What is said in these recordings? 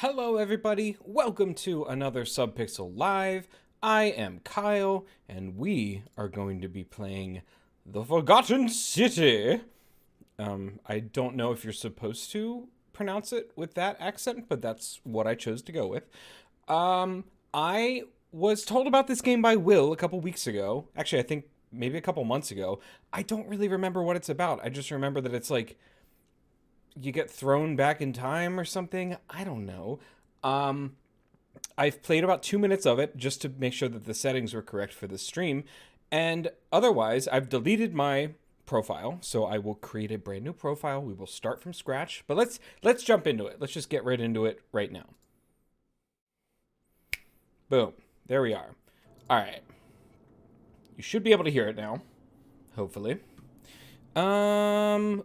Hello, everybody. Welcome to another Subpixel Live. I am Kyle, and we are going to be playing The Forgotten City. I don't know if you're supposed to pronounce it with that accent, but that's what I chose to go with. I was told about this game by Will a couple weeks ago. Actually, I think maybe a couple months ago. I don't really remember what it's about. I just remember that it's like you get thrown back in time or something. I don't know. Um, I've played about 2 minutes of it just to make sure that the settings were correct for the stream, and otherwise, I've deleted my profile, so I will create a brand new profile. We will start from scratch, but let's jump into it. Let's just get right into it right now. Boom. There we are. All right. You should be able to hear it now, hopefully.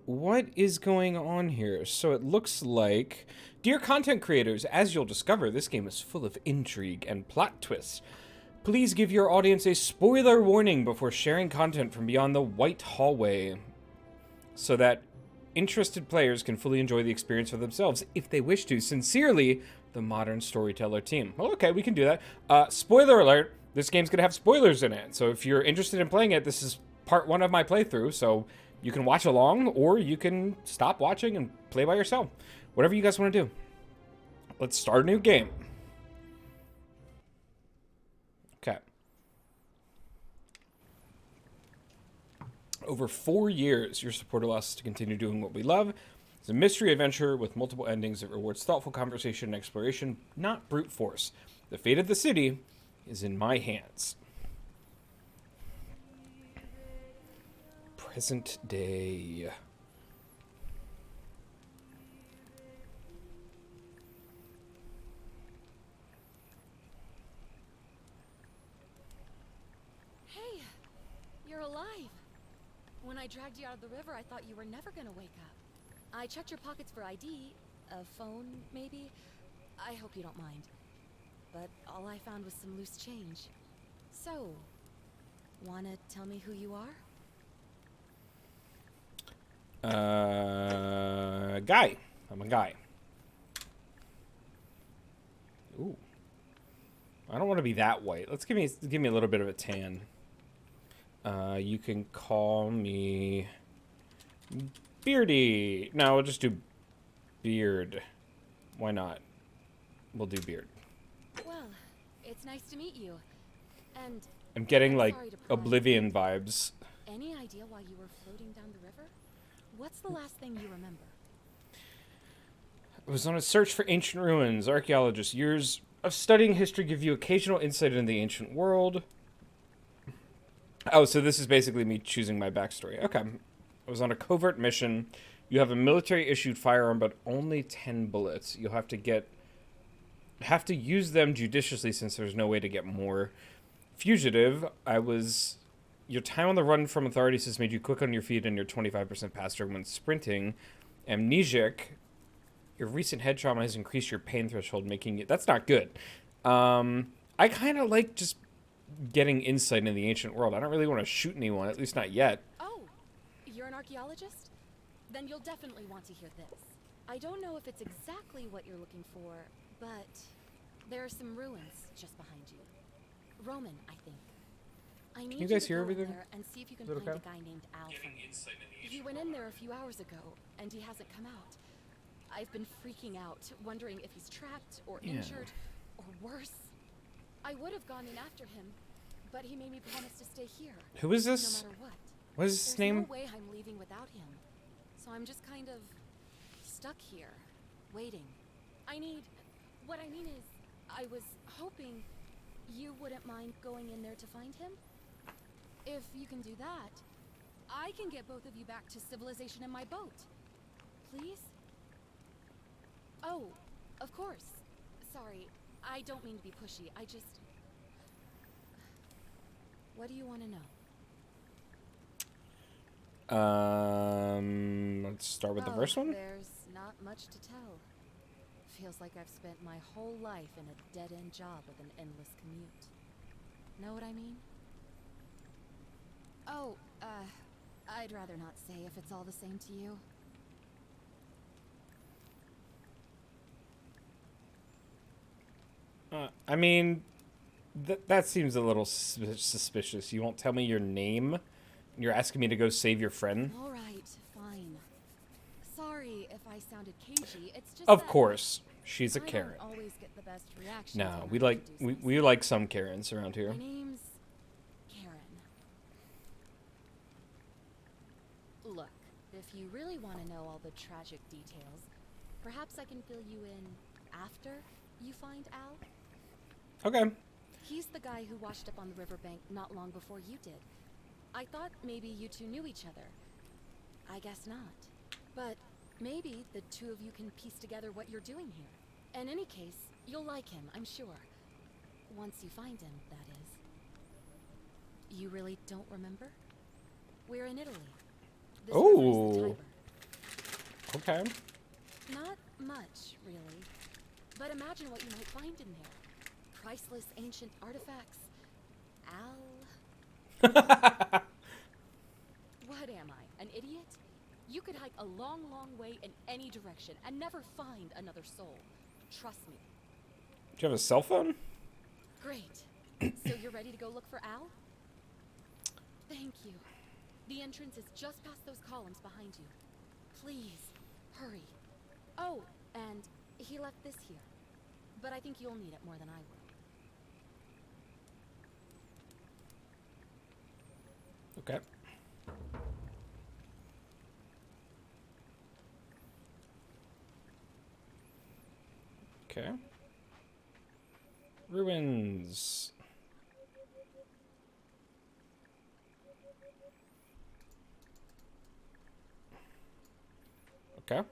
What is going on here? So it looks like, dear content creators, as you'll discover, this game is full of intrigue and plot twists. Please give your audience a spoiler warning before sharing content from beyond the white hallway, so that interested players can fully enjoy the experience for themselves, if they wish to. Sincerely, the Modern Storyteller team. Well, okay, we can do that. Spoiler alert, this game's gonna have spoilers in it, so if you're interested in playing it, this is part one of my playthrough, so you can watch along, or you can stop watching and play by yourself. Whatever you guys want to do. Let's start a new game. Okay. Over 4 years, your support allows us to continue doing what we love. It's a mystery adventure with multiple endings that rewards thoughtful conversation and exploration, not brute force. The fate of the city is in my hands. Present day. Hey, you're alive. When I dragged you out of the river, I thought you were never gonna wake up. I checked your pockets for ID, a phone, maybe. I hope you don't mind. But all I found was some loose change. So, wanna tell me who you are? Guy. I'm a guy. Ooh. I don't want to be that white. Let's give me a little bit of a tan. You can call me Beardy. No, we'll just do Beard. Why not? We'll do Beard. Well, it's nice to meet you. And I'm getting like sorry to pry. Oblivion vibes. Any idea why you were floating down the river? What's the last thing you remember? I was on a search for ancient ruins. Archaeologists, years of studying history give you occasional insight into the ancient world. Oh, so this is basically me choosing my backstory. Okay. I was on a covert mission. You have a military-issued firearm, but only 10 bullets. You'll have to use them judiciously since there's no way to get more. Fugitive, your time on the run from authorities has made you quick on your feet and you're 25% faster when sprinting. Amnesiac, your recent head trauma has increased your pain threshold, making it... That's not good. I kind of like just getting insight into the ancient world. I don't really want to shoot anyone, at least not yet. Oh, you're an archaeologist? Then you'll definitely want to hear this. I don't know if it's exactly what you're looking for, but there are some ruins just behind you. Roman, I think. I need you guys to hear go everything? in there and see if you can Is it find okay? a guy named Al for me. He went in there a few hours ago, and he hasn't come out. I've been freaking out, wondering if he's trapped or Yeah. injured or worse. I would have gone in after him, but he made me promise to stay here. Who is this? No matter what. What is his There's name? no way I'm leaving without him. So I'm just kind of stuck here, waiting. What I mean is, I was hoping you wouldn't mind going in there to find him. If you can do that, I can get both of you back to civilization in my boat. Please? Oh, of course. Sorry, I don't mean to be pushy. What do you want to know? Let's start with the first one. There's not much to tell. Feels like I've spent my whole life in a dead-end job with an endless commute. Know what I mean? Oh, I'd rather not say if it's all the same to you. I mean, that seems a little suspicious. You won't tell me your name? You're asking me to go save your friend? All right, fine. Sorry if I sounded cagey. It's just Of that course. She's a I don't Karen. always get the best reactions. No, when we I like introduce we like some Karens around here. My name's Karen. Look, if you really want to know all the tragic details, perhaps I can fill you in after you find Al. Okay. He's the guy who washed up on the riverbank not long before you did. I thought maybe you two knew each other. I guess not. But maybe the two of you can piece together what you're doing here. In any case, you'll like him, I'm sure. Once you find him, that is. You really don't remember? We're in Italy. This river is the Tiber. Okay. Not much, really. But imagine what you might find in there. Priceless ancient artifacts. Al. What am I, an idiot? You could hike a long, long way in any direction and never find another soul. Trust me. Do you have a cell phone? Great. So you're ready to go look for Al? Thank you. The entrance is just past those columns behind you. Please, hurry. Oh, and he left this here. But I think you'll need it more than I will. Okay. Okay. Ruins. Okay.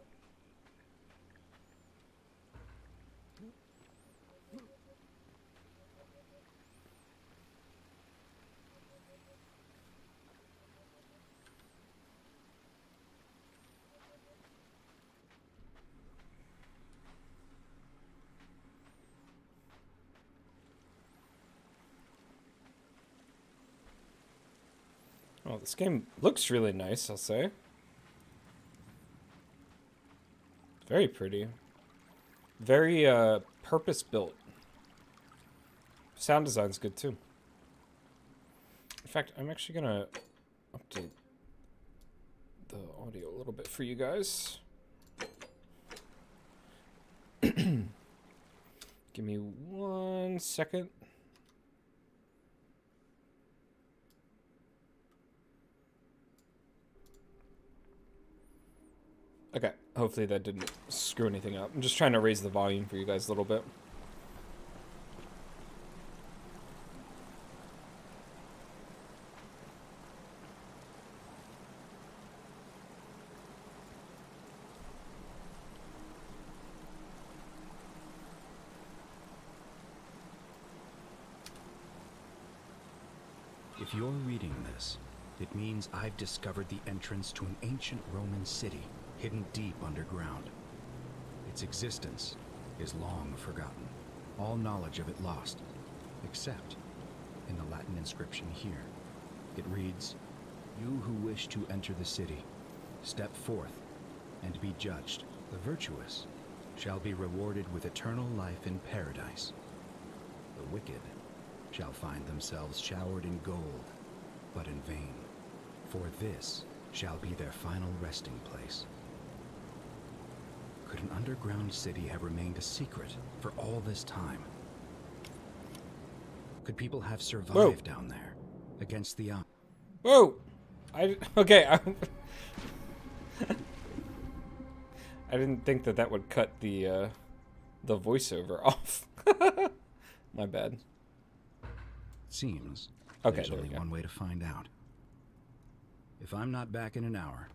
Well, this game looks really nice, I'll say. Very pretty. Very, purpose-built. Sound design's good, too. In fact, I'm actually gonna update the audio a little bit for you guys. Give me 1 second. Okay, hopefully that didn't screw anything up. I'm just trying to raise the volume for you guys a little bit. If you're reading this, it means I've discovered the entrance to an ancient Roman city hidden deep underground. Its existence is long forgotten, all knowledge of it lost, except in the Latin inscription here. It reads, "You who wish to enter the city, step forth and be judged. The virtuous shall be rewarded with eternal life in paradise. The wicked shall find themselves showered in gold, but in vain, for this shall be their final resting place." Could an underground city have remained a secret for all this time? Could people have survived down there against the odds? Whoa! Okay. I didn't think that would cut the voiceover off. My bad. Seems Okay, there's there we only go. one way to find out. If I'm not back in an hour,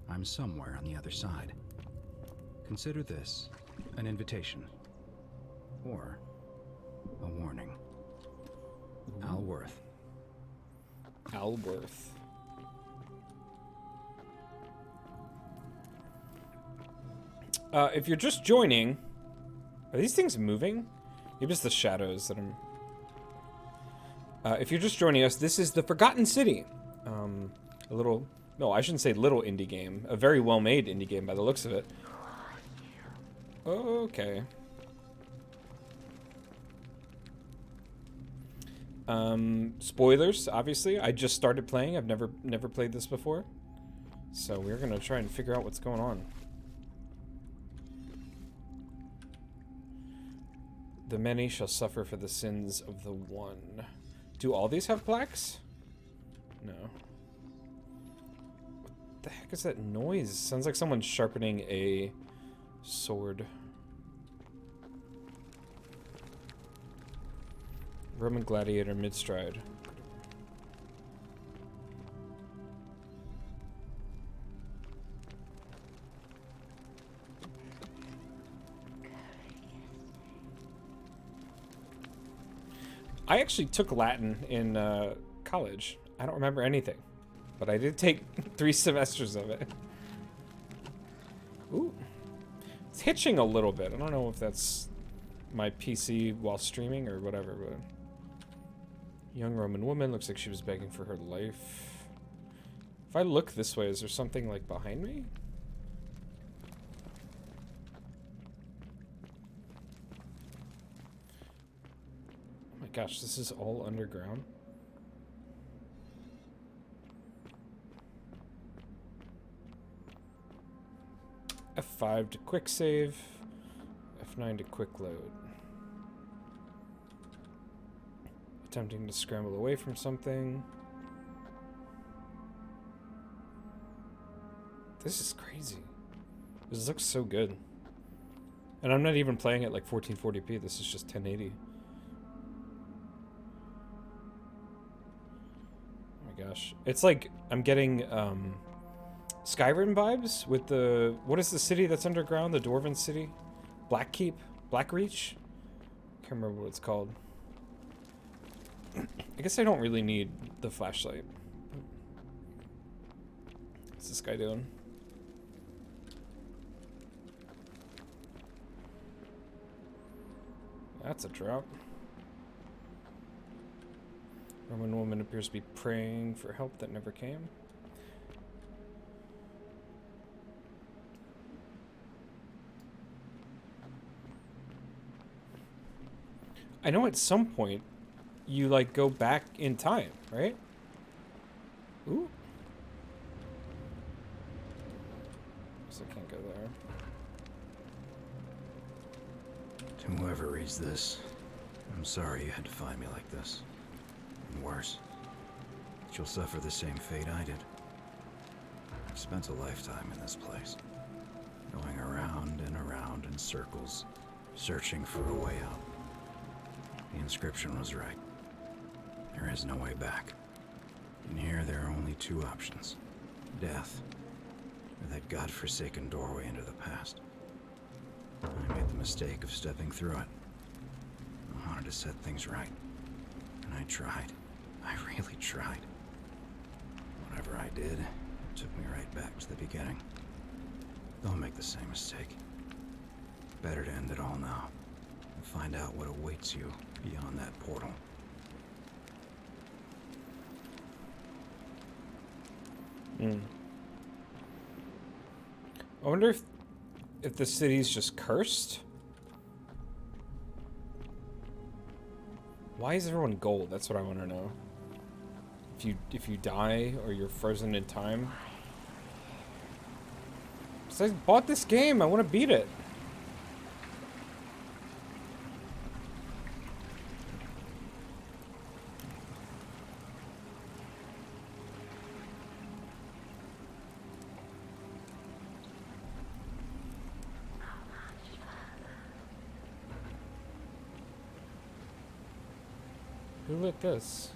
I'm somewhere on the other side. Consider this an invitation or a warning. Alworth. Alworth. If you're just joining, are these things moving? Maybe it's the shadows that I'm... if you're just joining us, this is The Forgotten City. A little... No, I shouldn't say little indie game. A very well-made indie game by the looks of it. Okay. Spoilers, obviously. I just started playing. I've never played this before. So we're gonna try and figure out what's going on. The many shall suffer for the sins of the one. Do all these have plaques? No. What the heck is that noise? Sounds like someone's sharpening a sword. Roman gladiator mid-stride. I actually took Latin in college. I don't remember anything, but I did take 3 semesters of it. Ooh. It's hitching a little bit. I don't know if that's my PC while streaming or whatever, but... Young Roman woman, looks like she was begging for her life. If I look this way, is there something, like, behind me? Oh my gosh, this is all underground. F5 to quick save, F9 to quick load. Attempting to scramble away from something. This is crazy. This looks so good. And I'm not even playing at like 1440p, this is just 1080. Oh my gosh. It's like I'm getting Skyrim vibes with the... What is the city that's underground? The Dwarven city? Blackkeep? Blackreach? Can't remember what it's called. I guess I don't really need the flashlight. What's this guy doing? That's a drop. Roman woman appears to be praying for help that never came. I know at some point you like go back in time, right? Ooh. Guess I can't go there. To whoever reads this, I'm sorry you had to find me like this. And worse, that you'll suffer the same fate I did. I've spent a lifetime in this place, going around and around in circles, searching for a way out. The inscription was right. There is no way back. In here, there are only 2 options. Death, or that godforsaken doorway into the past. I made the mistake of stepping through it. I wanted to set things right. And I tried. I really tried. Whatever I did, it took me right back to the beginning. Don't make the same mistake. Better to end it all now. And find out what awaits you beyond that portal. I wonder if the city's just cursed. Why is everyone gold? That's what I want to know. If you die or you're frozen in time. So I bought this game. I want to beat it. Who lit this?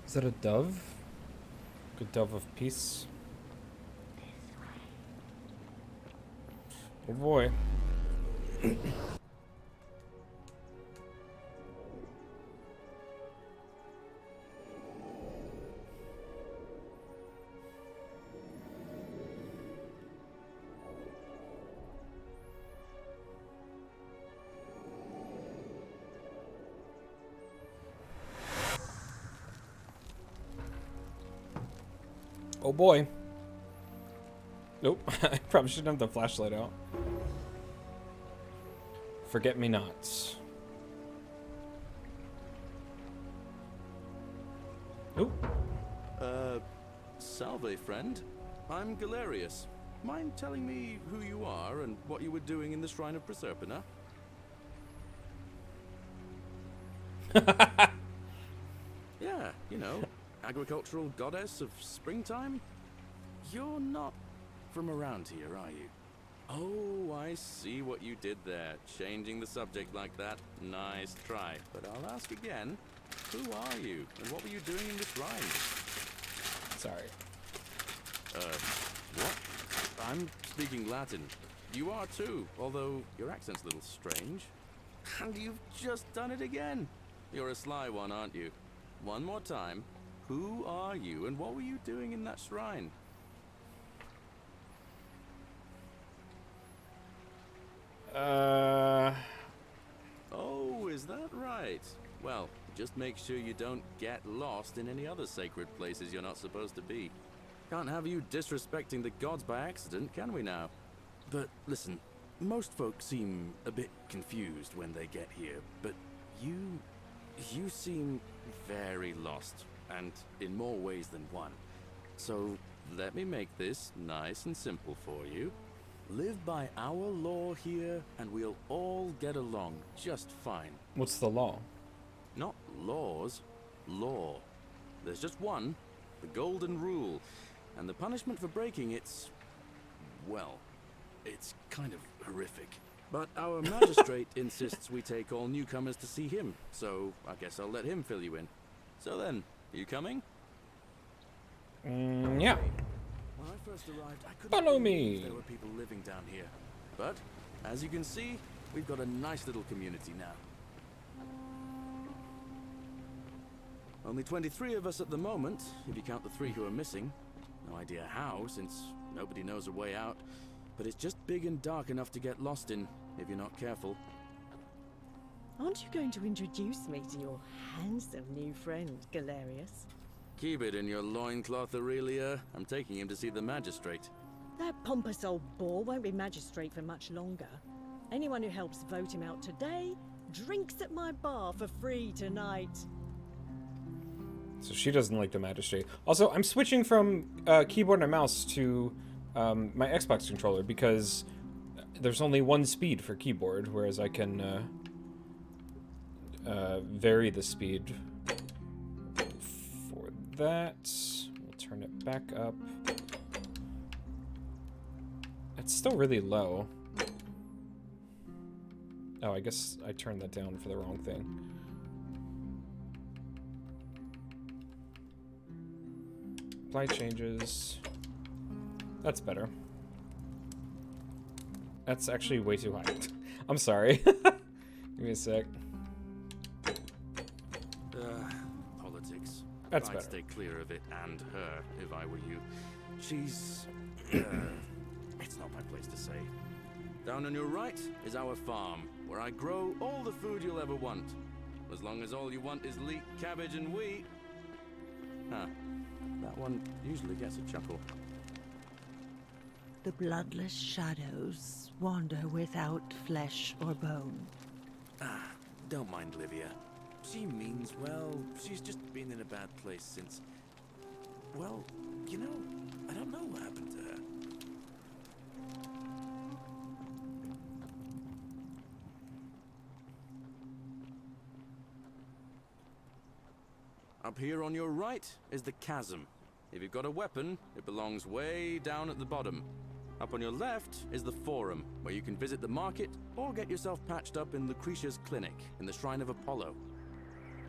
Is that a dove? Good dove of peace. Oh boy. Oh boy. Nope. I probably shouldn't have the flashlight out. Forget-me-nots. Ooh. Salve, friend. I'm Galerius. Mind telling me who you are and what you were doing in the Shrine of Proserpina? Yeah, you know, agricultural goddess of springtime? You're not from around here, are you? Oh, I see what you did there. Changing the subject like that. Nice try. But I'll ask again. Who are you? And what were you doing in the shrine? Sorry. What? I'm speaking Latin. You are too, although your accent's a little strange. And you've just done it again. You're a sly one, aren't you? One more time. Who are you and what were you doing in that shrine? Oh, is that right? Well, just make sure you don't get lost in any other sacred places you're not supposed to be. Can't have you disrespecting the gods by accident, can we now? But listen, most folks seem a bit confused when they get here, but you seem very lost, and in more ways than one. So let me make this nice and simple for you. Live by our law here, and we'll all get along just fine. What's the law? Not laws, law. There's just one, the golden rule, and the punishment for breaking it's, well, it's kind of horrific. But our magistrate insists we take all newcomers to see him, so I guess I'll let him fill you in. So then, are you coming? Yeah. When I first arrived, I couldn't Follow believe me. there were people living down here. But, as you can see, we've got a nice little community now. Only 23 of us at the moment, if you count the 3 who are missing. No idea how, since nobody knows a way out. But it's just big and dark enough to get lost in, if you're not careful. Aren't you going to introduce me to your handsome new friend, Galerius? Keep it in your loincloth, Aurelia. I'm taking him to see the magistrate. That pompous old bore won't be magistrate for much longer. Anyone who helps vote him out today drinks at my bar for free tonight. So she doesn't like the magistrate. Also, I'm switching from keyboard and mouse to my Xbox controller because there's only one speed for keyboard, whereas I can vary the speed for that. We'll turn it back up. It's still really low. Oh, I guess I turned that down for the wrong thing. Apply changes. That's better. That's actually way too high. I'm sorry. Give me a sec. Politics. That's I'd better. stay clear of it and her if I were you. She's... it's not my place to say. Down on your right is our farm, where I grow all the food you'll ever want. As long as all you want is leek, cabbage, and wheat. Huh. That one usually gets a chuckle. The bloodless shadows wander without flesh or bone. Ah, don't mind Livia. She means well. She's just been in a bad place since... Well, you know, I don't know what happened to her. Up here on your right is the chasm. If you've got a weapon, it belongs way down at the bottom. Up on your left is the forum, where you can visit the market or get yourself patched up in Lucretia's clinic in the Shrine of Apollo.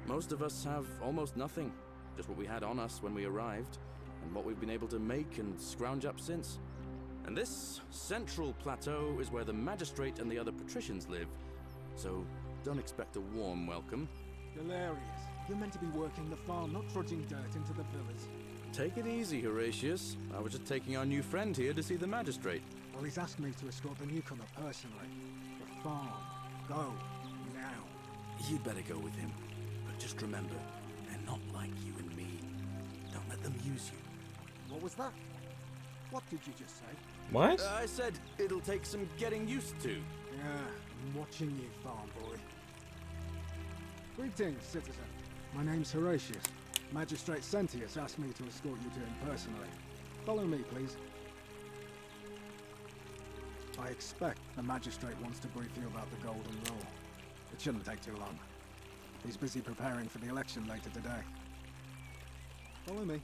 Most of us have almost nothing, just what we had on us when we arrived, and what we've been able to make and scrounge up since. And this central plateau is where the magistrate and the other patricians live, so don't expect a warm welcome. Hilarious. You're meant to be working the farm, not trudging dirt into the villas. Take it easy, Horatius. I was just taking our new friend here to see the magistrate. Well, he's asked me to escort the newcomer personally. The farm. Go. Now. You'd better go with him. But just remember, they're not like you and me. Don't let them use you. What was that? What did you just say? What? I said it'll take some getting used to. Yeah, I'm watching you, farm boy. Greetings, citizen. My name's Horatius. Magistrate Sentius asked me to escort you to him personally. Follow me, please. I expect the magistrate wants to brief you about the Golden Rule. It shouldn't take too long. He's busy preparing for the election later today. Follow me.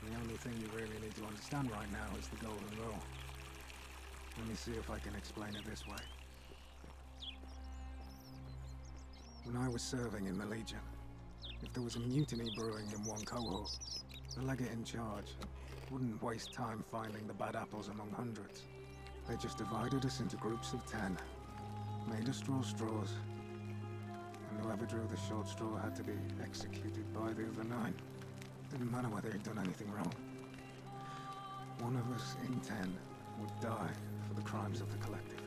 The only thing you really need to understand right now is the Golden Rule. Let me see if I can explain it this way. When I was serving in the Legion, if there was a mutiny brewing in one cohort, the legate in charge wouldn't waste time finding the bad apples among hundreds. They just divided us into groups of 10, made us draw straws, and whoever drew the short straw had to be executed by the other 9. Didn't matter whether he'd done anything wrong. One of us in 10 would die for the crimes of the collective.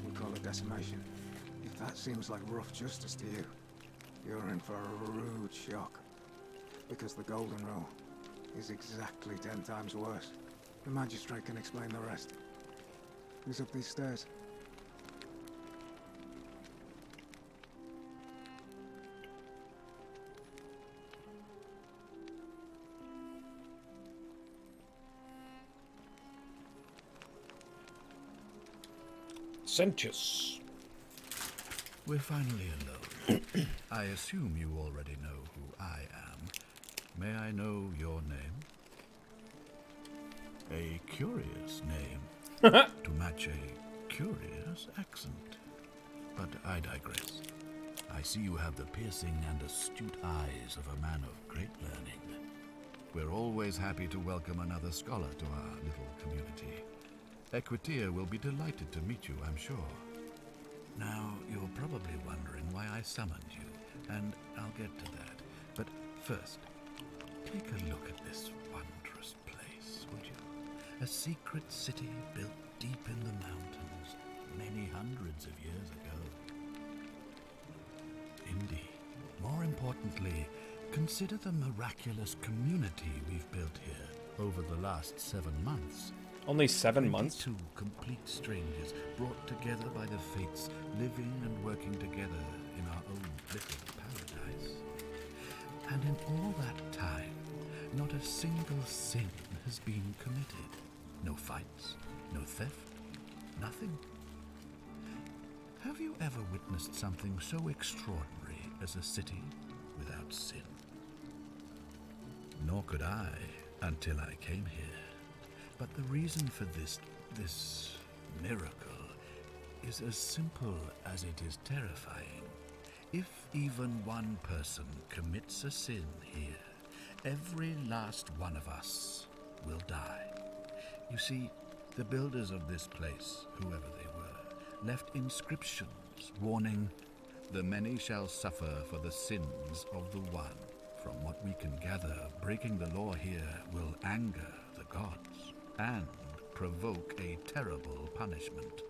We call it decimation. If that seems like rough justice to you, you're in for a rude shock. Because the Golden Rule is exactly 10 times worse. The magistrate can explain the rest. Who's up these stairs? Sentius. We're finally alone. I assume you already know who I am. May I know your name? A curious name to match a curious accent. But I digress. I see you have the piercing and astute eyes of a man of great learning. We're always happy to welcome another scholar to our little community. Equitia will be delighted to meet you, I'm sure. Now, you're probably wondering why I summoned you, and I'll get to that. But first, take a look at this wondrous place, would you? A secret city built deep in the mountains, many hundreds of years ago. Indeed. More importantly, consider the miraculous community we've built here over the last 7 months. Only 7 months? 2 complete strangers brought together by the fates, living and working together in our own little paradise. And in all that time, not a single sin has been committed. No fights, no theft, nothing. Have you ever witnessed something so extraordinary as a city without sin? Nor could I until I came here. But the reason for this miracle is as simple as it is terrifying. If even one person commits a sin here, every last one of us will die. You see, the builders of this place, whoever they were, left inscriptions warning, "The many shall suffer for the sins of the one." From what we can gather, breaking the law here will anger the gods and provoke a terrible punishment,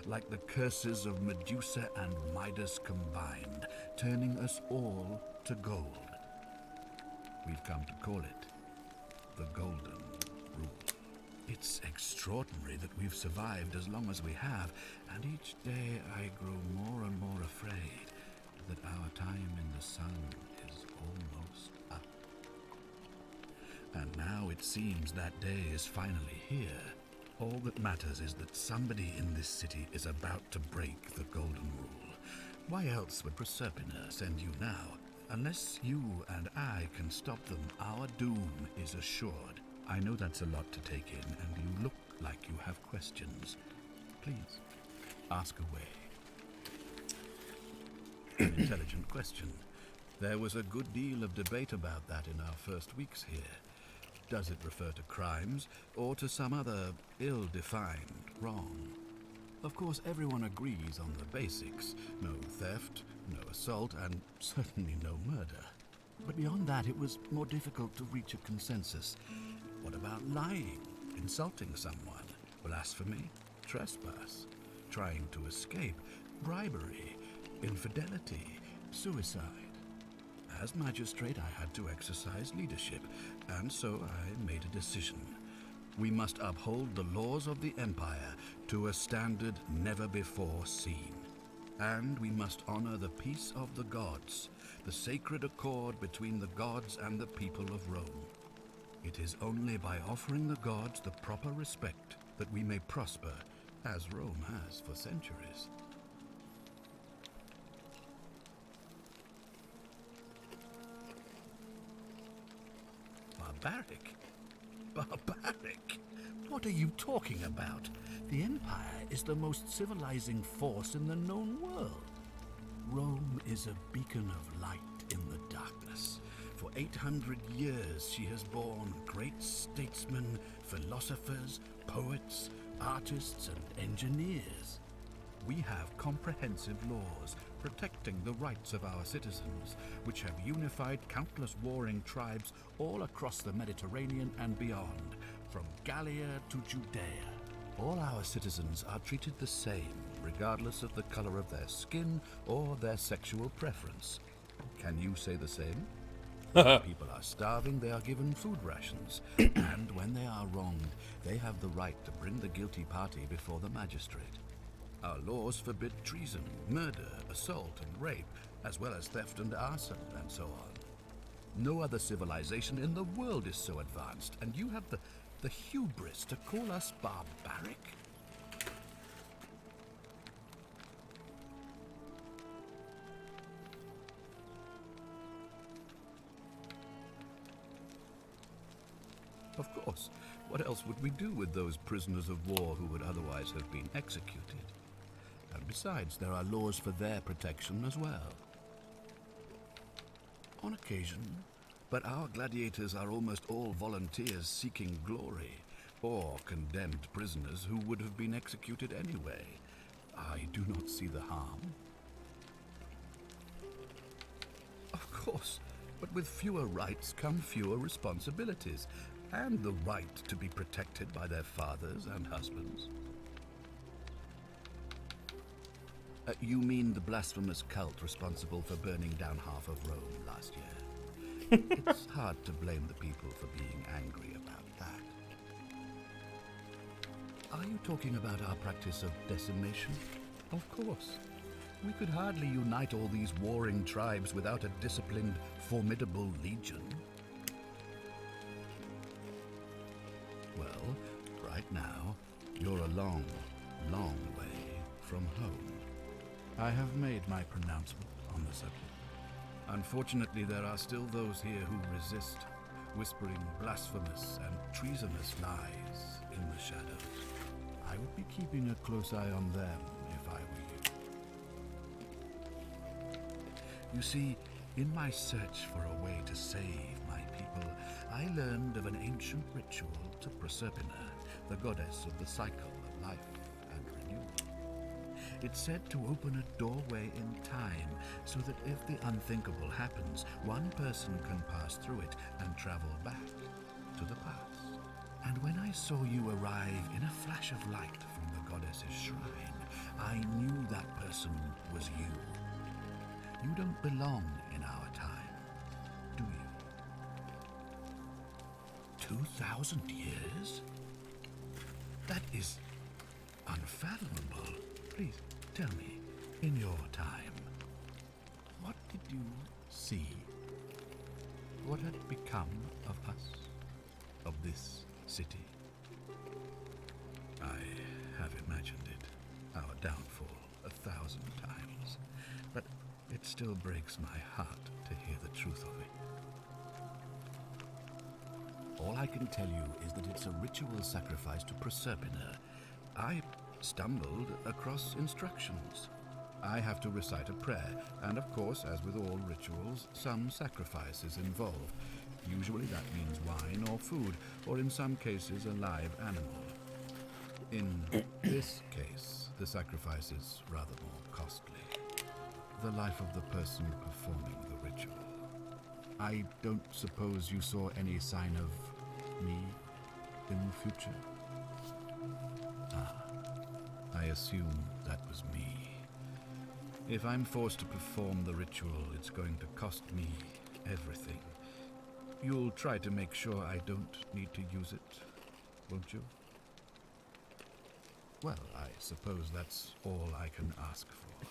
like the curses of Medusa and Midas combined, turning us all to gold. We've come to call it the Golden Rule. It's extraordinary that we've survived as long as we have, and each day I grow more and more afraid that our time in the sun is almost up. And now it seems that day is finally here. All that matters is that somebody in this city is about to break the Golden Rule. Why else would Proserpina send you now? Unless you and I can stop them, our doom is assured. I know that's a lot to take in, and you look like you have questions. Please, ask away. An intelligent question. There was a good deal of debate about that in our first weeks here. Does it refer to crimes, or to some other ill-defined wrong? Of course, everyone agrees on the basics. No theft, no assault, and certainly no murder. But beyond that, it was more difficult to reach a consensus. What about lying, insulting someone, blasphemy, trespass, trying to escape, bribery, infidelity, suicide? As magistrate, I had to exercise leadership, and so I made a decision. We must uphold the laws of the Empire to a standard never before seen. And we must honor the peace of the gods, the sacred accord between the gods and the people of Rome. It is only by offering the gods the proper respect that we may prosper, as Rome has for centuries. Barbaric? Barbaric? What are you talking about? The Empire is the most civilizing force in the known world. Rome is a beacon of light in the darkness. For 800 years she has borne great statesmen, philosophers, poets, artists, and engineers. We have comprehensive laws protecting the rights of our citizens, which have unified countless warring tribes all across the Mediterranean and beyond, from Gallia to Judea. All our citizens are treated the same, regardless of the color of their skin or their sexual preference. Can you say the same? When people are starving, they are given food rations, and when they are wronged, they have the right to bring the guilty party before the magistrate. Our laws forbid treason, murder, assault, and rape, as well as theft and arson, and so on. No other civilization in the world is so advanced, and you have the hubris to call us barbaric? Of course. What else would we do with those prisoners of war who would otherwise have been executed? And besides, there are laws for their protection as well. On occasion, but our gladiators are almost all volunteers seeking glory, or condemned prisoners who would have been executed anyway. I do not see the harm. Of course, but with fewer rights come fewer responsibilities, and the right to be protected by their fathers and husbands. You mean the blasphemous cult responsible for burning down half of Rome last year? It's hard to blame the people for being angry about that. Are you talking about our practice of decimation? Of course. We could hardly unite all these warring tribes without a disciplined, formidable legion. Well, right now, you're a long, long way from home. I have made my pronouncement on the subject. Unfortunately, there are still those here who resist, whispering blasphemous and treasonous lies in the shadows. I would be keeping a close eye on them if I were you. You see, in my search for a way to save my people, I learned of an ancient ritual to Proserpina, the goddess of the cycle of life and renewal. It's said to open a doorway in time, so that if the unthinkable happens, one person can pass through it and travel back to the past. And when I saw you arrive in a flash of light from the goddess's shrine, I knew that person was you. You don't belong in our time, do you? 2,000 years? That is unfathomable. Please, tell me, in your time, what did you see? What had become of us? Of this city? I have imagined it, our downfall, 1,000 times. But it still breaks my heart to hear the truth of it. All I can tell you is that it's a ritual sacrifice to Proserpina. I stumbled across instructions. I have to recite a prayer, and of course, as with all rituals, some sacrifice is involved. Usually that means wine or food, or in some cases a live animal. In this case, the sacrifice is rather more costly. The life of the person performing the ritual. I don't suppose you saw any sign of me in the future? I assume that was me. If I'm forced to perform the ritual, it's going to cost me everything. You'll try to make sure I don't need to use it, won't you? Well, I suppose that's all I can ask for.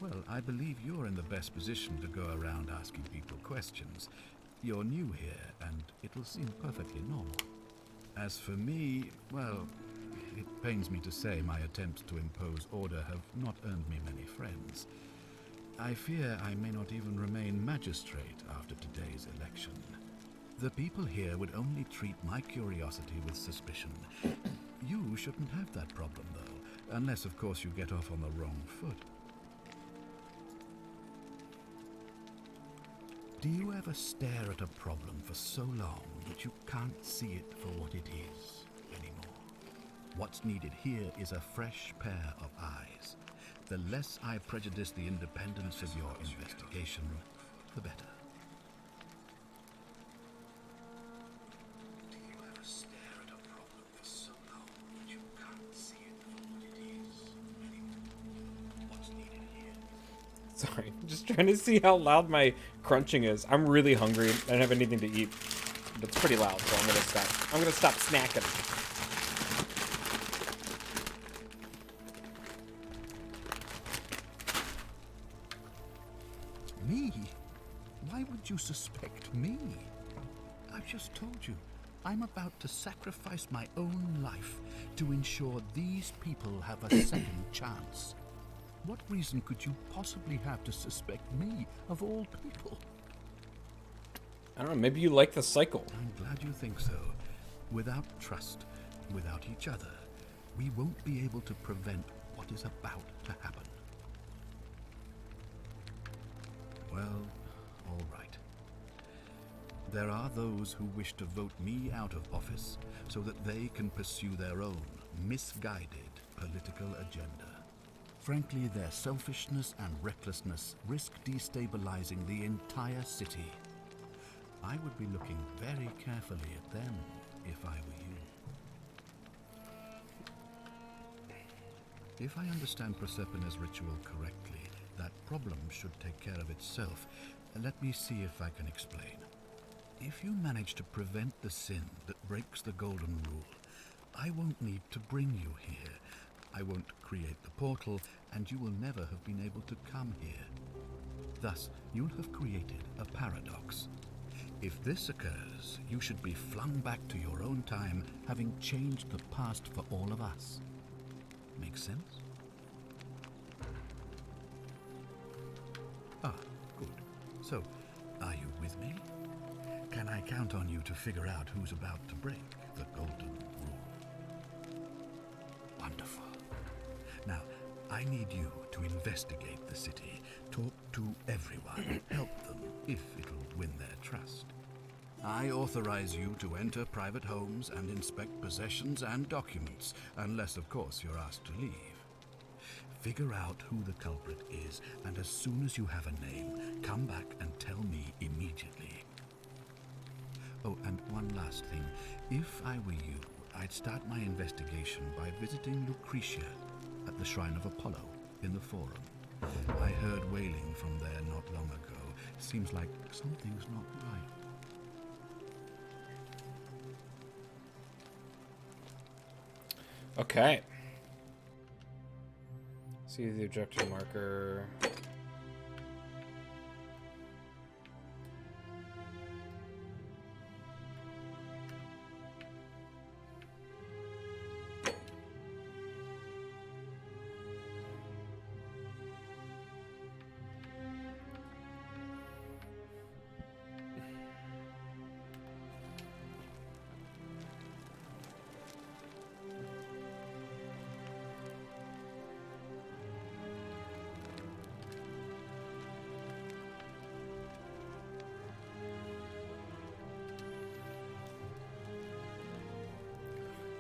Well, I believe you're in the best position to go around asking people questions. You're new here, and it'll seem perfectly normal. As for me, well, it pains me to say my attempts to impose order have not earned me many friends. I fear I may not even remain magistrate after today's election. The people here would only treat my curiosity with suspicion. You shouldn't have that problem, though, unless, of course, you get off on the wrong foot. Do you ever stare at a problem for so long that you can't see it for what it is anymore? What's needed here is a fresh pair of eyes. The less I prejudice the independence of your investigation, the better. Do you ever stare at a problem for so long that you can't see it for what it is anymore? What's needed here? Sorry, just trying to see how loud my crunching is. I'm really hungry. I don't have anything to eat. But it's pretty loud, so I'm gonna stop. I'm gonna stop snacking. Me? Why would you suspect me? I've just told you, I'm about to sacrifice my own life to ensure these people have a second chance. What reason could you possibly have to suspect me, of all people? I don't know, maybe you like the cycle. I'm glad you think so. Without trust, without each other, we won't be able to prevent what is about to happen. Well, all right. There are those who wish to vote me out of office so that they can pursue their own misguided political agenda. Frankly, their selfishness and recklessness risk destabilizing the entire city. I would be looking very carefully at them if I were you. If I understand Prosepina's ritual correctly, that problem should take care of itself. Let me see if I can explain. If you manage to prevent the sin that breaks the Golden Rule, I won't need to bring you here. I won't create the portal, and you will never have been able to come here. Thus, you'll have created a paradox. If this occurs, you should be flung back to your own time, having changed the past for all of us. Make sense? Ah, good. So, are you with me? Can I count on you to figure out who's about to break the Golden Rule? Wonderful. Now, I need you to investigate the city, talk to everyone, help them if it'll win their trust. I authorize you to enter private homes and inspect possessions and documents, unless, of course, you're asked to leave. Figure out who the culprit is, and as soon as you have a name, come back and tell me immediately. Oh, and one last thing. If I were you, I'd start my investigation by visiting Lucretia at the Shrine of Apollo in the Forum. I heard wailing from there not long ago. Seems like something's not right. Okay. See the objective marker.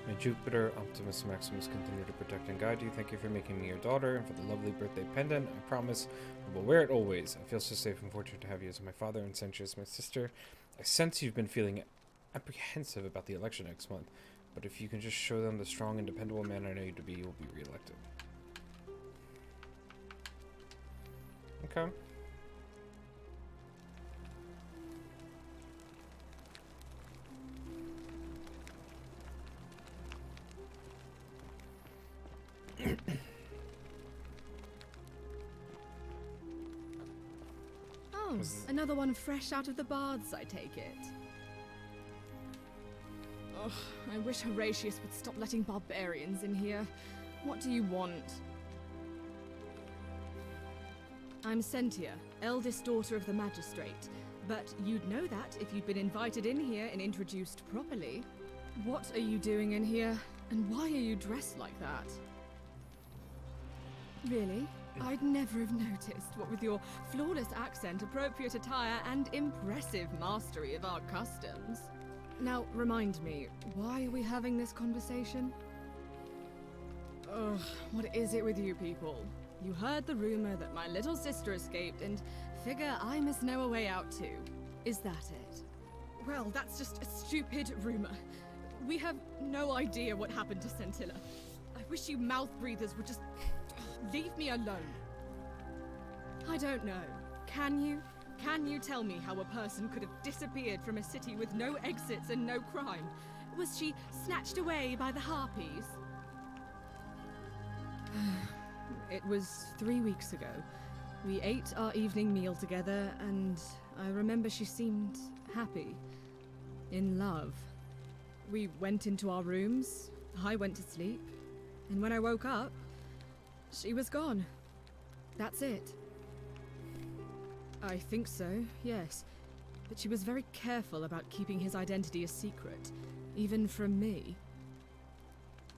May Jupiter, Optimus, and Maximus continue to protect and guide you. Thank you for making me your daughter and for the lovely birthday pendant. I promise I will wear it always. I feel so safe and fortunate to have you as my father and Sentia as my sister. I sense you've been feeling apprehensive about the election next month, but if you can just show them the strong and dependable man I know you to be, you will be reelected. Okay. Was- another one fresh out of the baths, I take it. Ugh, I wish Horatius would stop letting barbarians in here. What do you want? I'm Sentia, eldest daughter of the magistrate. But you'd know that if you'd been invited in here and introduced properly. What are you doing in here? And why are you dressed like that? Really? I'd never have noticed, what with your flawless accent, appropriate attire, and impressive mastery of our customs. Now, remind me, why are we having this conversation? Ugh, what is it with you people? You heard the rumor that my little sister escaped and figure I must know a way out too. Is that it? Well, that's just a stupid rumor. We have no idea what happened to Scintilla. I wish you mouth breathers would just leave me alone. I don't know. Can you? Can you tell me how a person could have disappeared from a city with no exits and no crime? Was she snatched away by the harpies? It was 3 weeks ago. We ate our evening meal together, and I remember she seemed happy. In love. We went into our rooms, I went to sleep, and when I woke up, she was gone. That's it. I think so, yes. But she was very careful about keeping his identity a secret, even from me.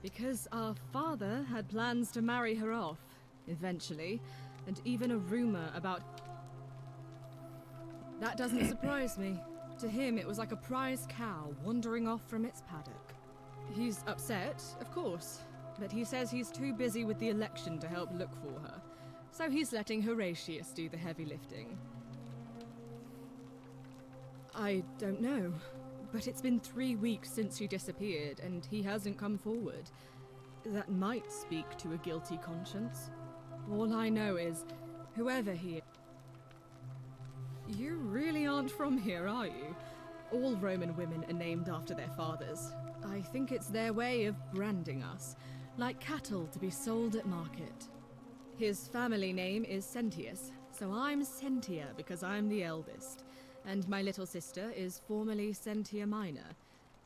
Because our father had plans to marry her off, eventually, and even a rumor about... That doesn't surprise me. To him, it was like a prize cow wandering off from its paddock. He's upset, of course, but he says he's too busy with the election to help look for her, so he's letting Horatius do the heavy lifting. I don't know, but it's been 3 weeks since she disappeared, and he hasn't come forward. That might speak to a guilty conscience. All I know is, whoever he is... You really aren't from here, are you? All Roman women are named after their fathers. I think it's their way of branding us, like cattle to be sold at market. His family name is Sentius, so I'm Sentia because I'm the eldest. And my little sister is formerly Sentia Minor,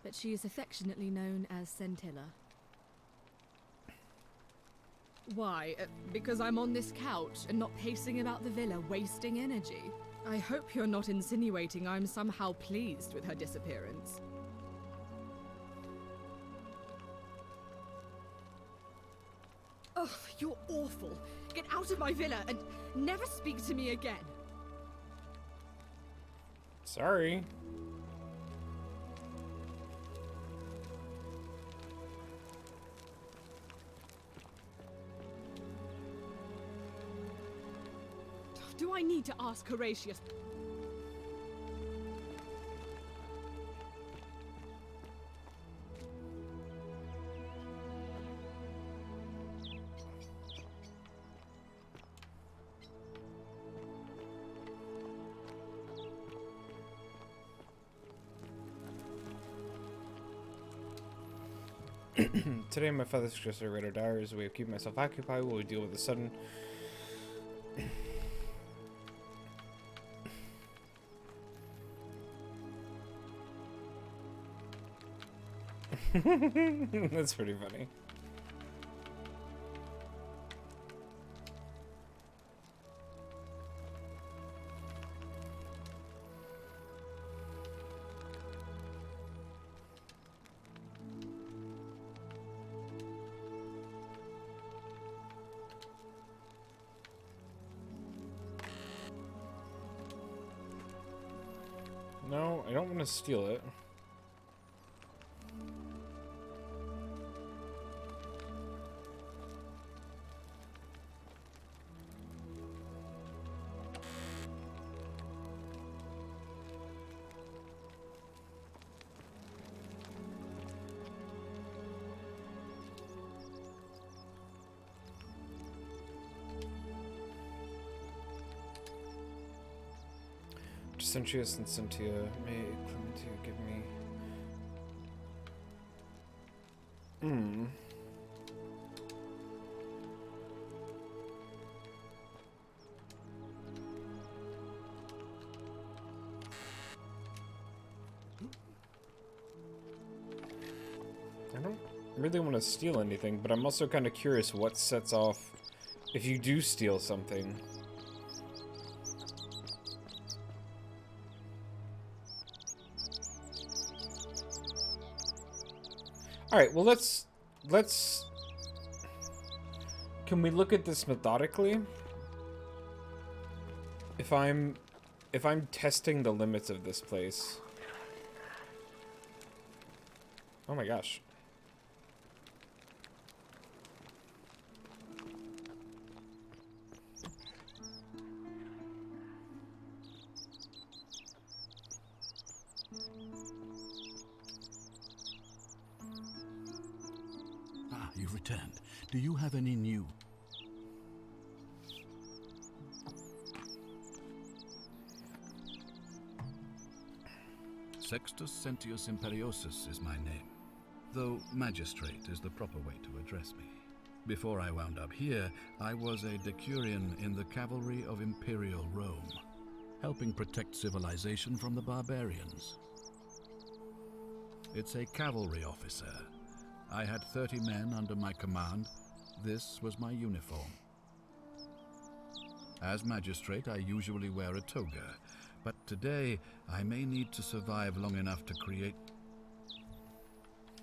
but she is affectionately known as Scintilla. Why? Because I'm on this couch and not pacing about the villa, wasting energy? I hope you're not insinuating I'm somehow pleased with her disappearance. Oh, you're awful. Get out of my villa and never speak to me again. Sorry. Do I need to ask Horatius? Today, my father suggested I write a diary as a way of keeping myself occupied while we deal with the sudden... That's pretty funny. No, I don't want to steal it. Sentius and Sentia, may Clementia give me... I don't really want to steal anything, but I'm also kind of curious what sets off if you do steal something. Alright, well let's... Can we look at this methodically? If I'm testing the limits of this place. Oh my gosh. Ah, you've returned. Do you have any new... Sextus Sentius Imperiosus is my name, though magistrate is the proper way to address me. Before I wound up here, I was a decurion in the cavalry of Imperial Rome, helping protect civilization from the barbarians. It's a cavalry officer. I had 30 men under my command. This was my uniform. As magistrate, I usually wear a toga, but today I may need to survive long enough to create...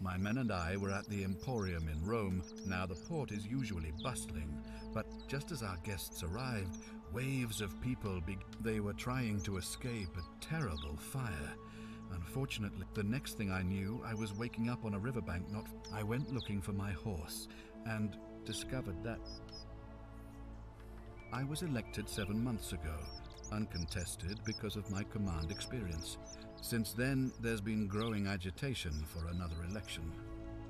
My men and I were at the Emporium in Rome. Now the port is usually bustling, but just as our guests arrived, waves of people they were trying to escape a terrible fire. Unfortunately, the next thing I knew, I was waking up on a riverbank I went looking for my horse, and discovered that... I was elected 7 months ago, uncontested because of my command experience. Since then, there's been growing agitation for another election.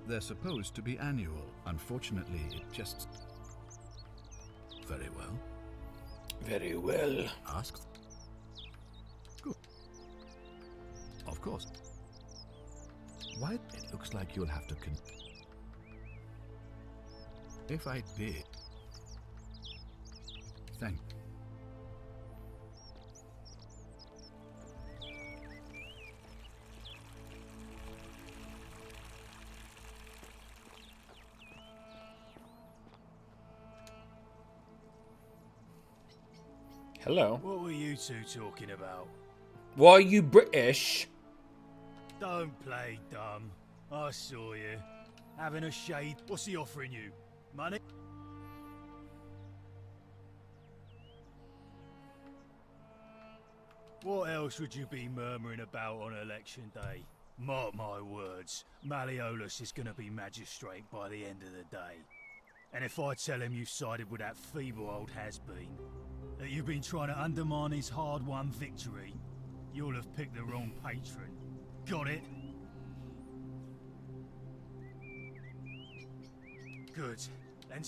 They're supposed to be annual. Unfortunately, it just... Very well. Very well. Ask? Good. Of course. Why? It looks like you'll have to If I did... Thank... Hello. What were you two talking about? Why are you British? Don't play dumb. I saw you. Having a shade. What's he offering you? Money? What else would you be murmuring about on election day? Mark my words, Malleolus is going to be magistrate by the end of the day. And if I tell him you sided with that feeble old has-been, that you've been trying to undermine his hard-won victory, you'll have picked the wrong patron. Got it? Good. Then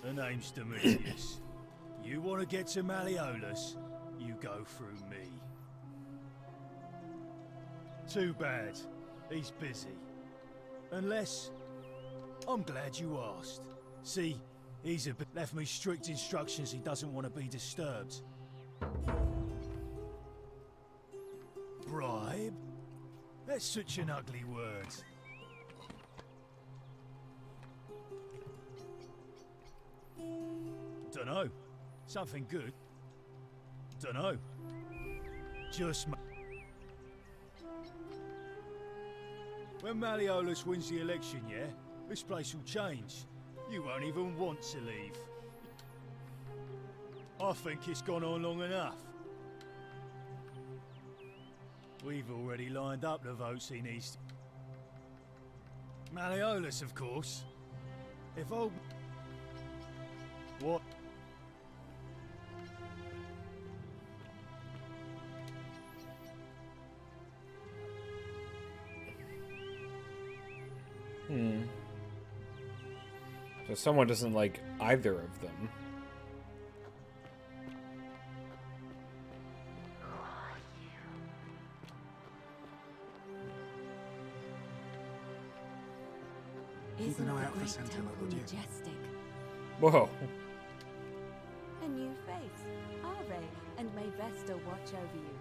the name's Demetrius. You want to get to Malleolus, you go through me. Too bad. He's busy. Unless... I'm glad you asked. See, he's left me strict instructions he doesn't want to be disturbed. Bribe? That's such an ugly word. Dunno. Something good. Dunno. Just... When Malleolus wins the election, yeah? This place will change. You won't even want to leave. I think it's gone on long enough. We've already lined up the votes he needs to... Malleolus, of course. If old... What? So someone doesn't like either of them. Keep an eye out for Sentinel, would you? Majestic. Whoa. A new face, Ave, and may Vesta watch over you.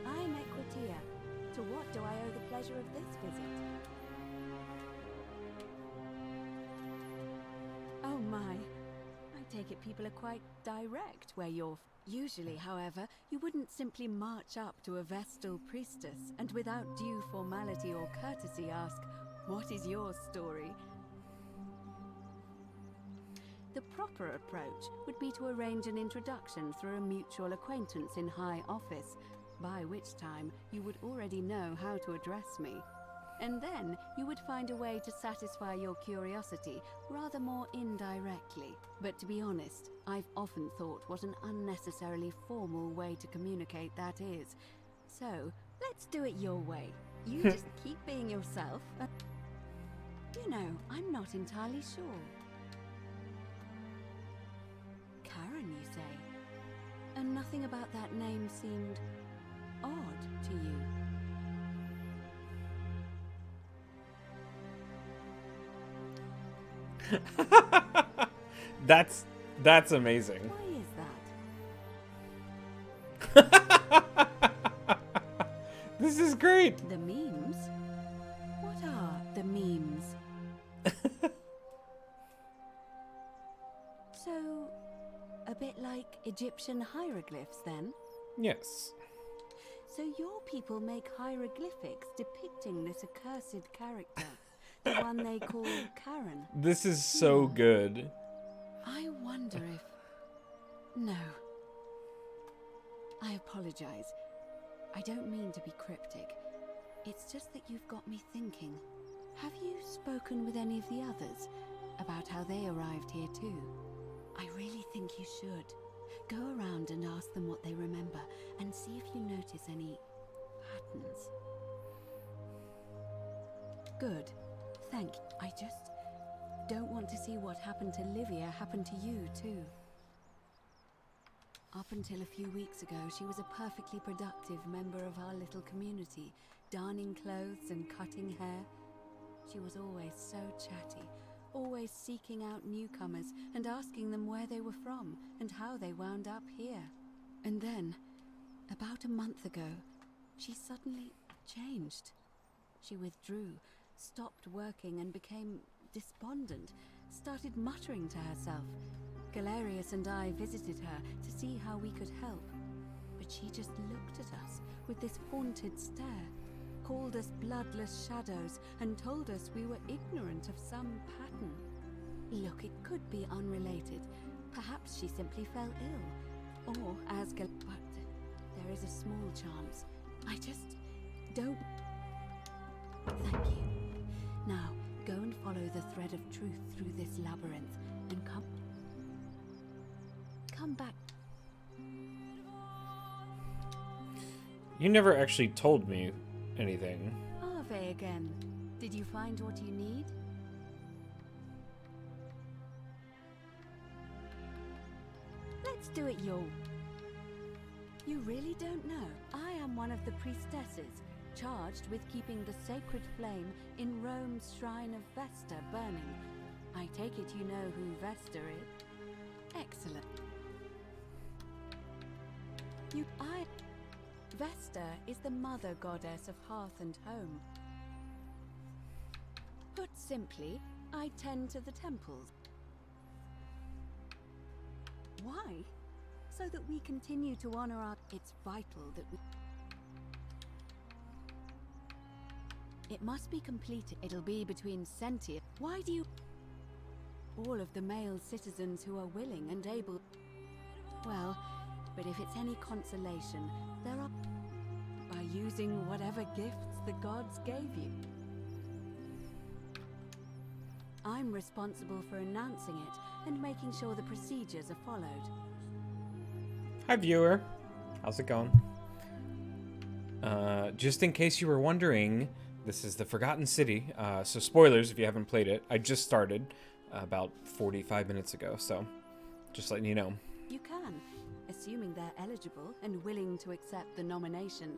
I'm Equitia. To what do I owe the pleasure of this visit? Oh my. I take it people are quite direct where you're... Usually, however, you wouldn't simply march up to a Vestal priestess and without due formality or courtesy ask, "What is your story?" The proper approach would be to arrange an introduction through a mutual acquaintance in high office, by which time you would already know how to address me. And then you would find a way to satisfy your curiosity rather more indirectly. But to be honest, I've often thought what an unnecessarily formal way to communicate that is. So, let's do it your way. You just keep being yourself. You know, I'm not entirely sure. Karen, you say? And nothing about that name seemed odd to you? That's amazing. Why is that? This is great. The memes? What are the memes? So, a bit like Egyptian hieroglyphs then? Yes. So your people make hieroglyphics depicting this accursed character, the one they call Karen. This is so good. I wonder if... No. I apologize. I don't mean to be cryptic. It's just that you've got me thinking. Have you spoken with any of the others about how they arrived here too? I really think you should. Go around and ask them what they remember and see if you notice any patterns. Good. Thank you. I just don't want to see what happened to Livia happen to you too. Up until a few weeks ago, she was a perfectly productive member of our little community, darning clothes and cutting hair. She was always so chatty, always seeking out newcomers and asking them where they were from and how they wound up here. And then, about a month ago, she suddenly changed. She withdrew, stopped working and became despondent, started muttering to herself. Galerius and I visited her to see how we could help, but she just looked at us with this haunted stare, called us bloodless shadows, and told us we were ignorant of some pattern. Look, it could be unrelated. Perhaps she simply fell ill, or as but there is a small chance. I just don't... Thank you. Now, go and follow the thread of truth through this labyrinth, and come back. You never actually told me anything. Ave again. Did you find what you need? Let's do it your... You really don't know? I am one of the priestesses, charged with keeping the sacred flame in Rome's shrine of Vesta burning. I take it you know who Vesta is? Excellent. Vesta is the mother goddess of hearth and home. Put simply, I tend to the temples. Why? So that we continue to honor our... It's vital that we... It must be completed. It'll be between sentient... Why do you... All of the male citizens who are willing and able... Well, but if it's any consolation, there are... By using whatever gifts the gods gave you. I'm responsible for announcing it and making sure the procedures are followed. Hi, viewer. How's it going? Just in case you were wondering, this is the Forgotten City. So spoilers if you haven't played it. I just started about 45 minutes ago, so just letting you know. You can, assuming they're eligible and willing to accept the nomination.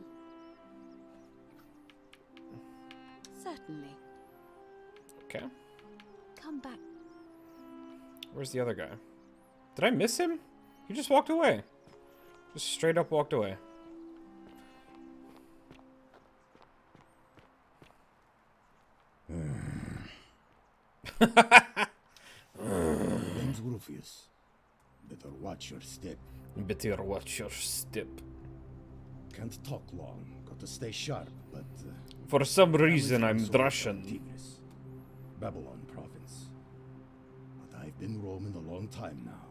Certainly. Okay. Come back. Where's the other guy? Did I miss him? He just walked away. Just straight up walked away. Name's Rufius. Better watch your step. Better watch your step. Can't talk long. Got to stay sharp, but... For some reason, I'm family's Russian. Tigris, Babylon province. But I've been roaming a long time now.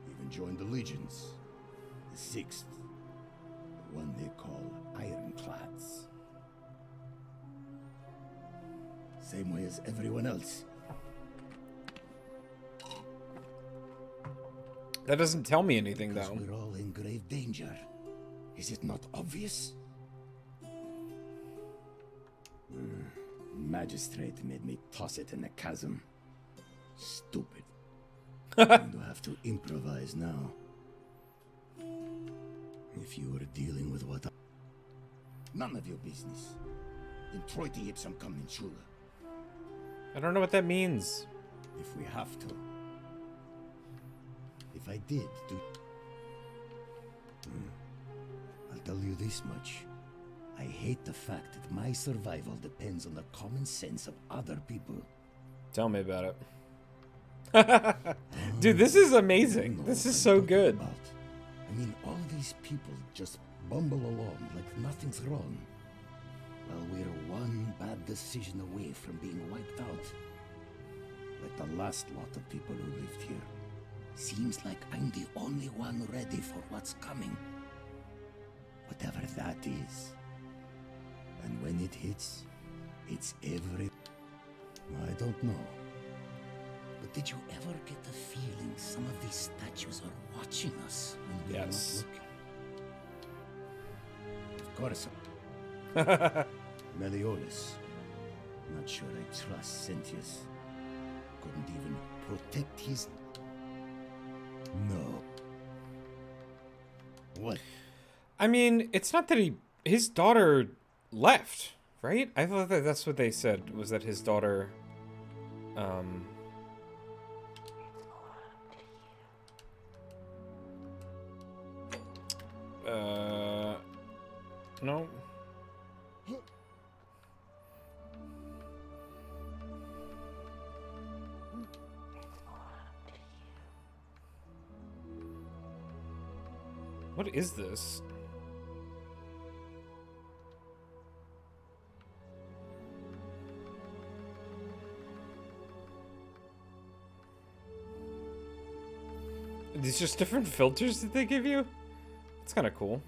Even joined the legions. The 6th. The one they call Ironclads. Same way as everyone else. That doesn't tell me anything, Because though. we're all in grave danger. Is it not obvious? Magistrate made me toss it in the chasm. Stupid. Going to have to improvise now. If you were dealing with what none of your business. In Troite ipsum commensura. I don't know what that means. If we have to. If I did do... I'll tell you this much. I hate the fact that my survival depends on the common sense of other people. Tell me about it. Dude, this is amazing. This is so good. I mean, all these people just bumble along like nothing's wrong. Well, we're one bad decision away from being wiped out. Like the last lot of people who lived here. Seems like I'm the only one ready for what's coming. Whatever that is. And when it hits, it's every... I don't know. But did you ever get the feeling some of these statues are watching us when we're not looking? Of course. Meliodas. Not sure I trust Sentius. Couldn't even protect his... No. What? I mean, it's not that his daughter left, right? I thought that that's what they said, was that his daughter, no. What is this? These just different filters that they give you? It's kind of cool.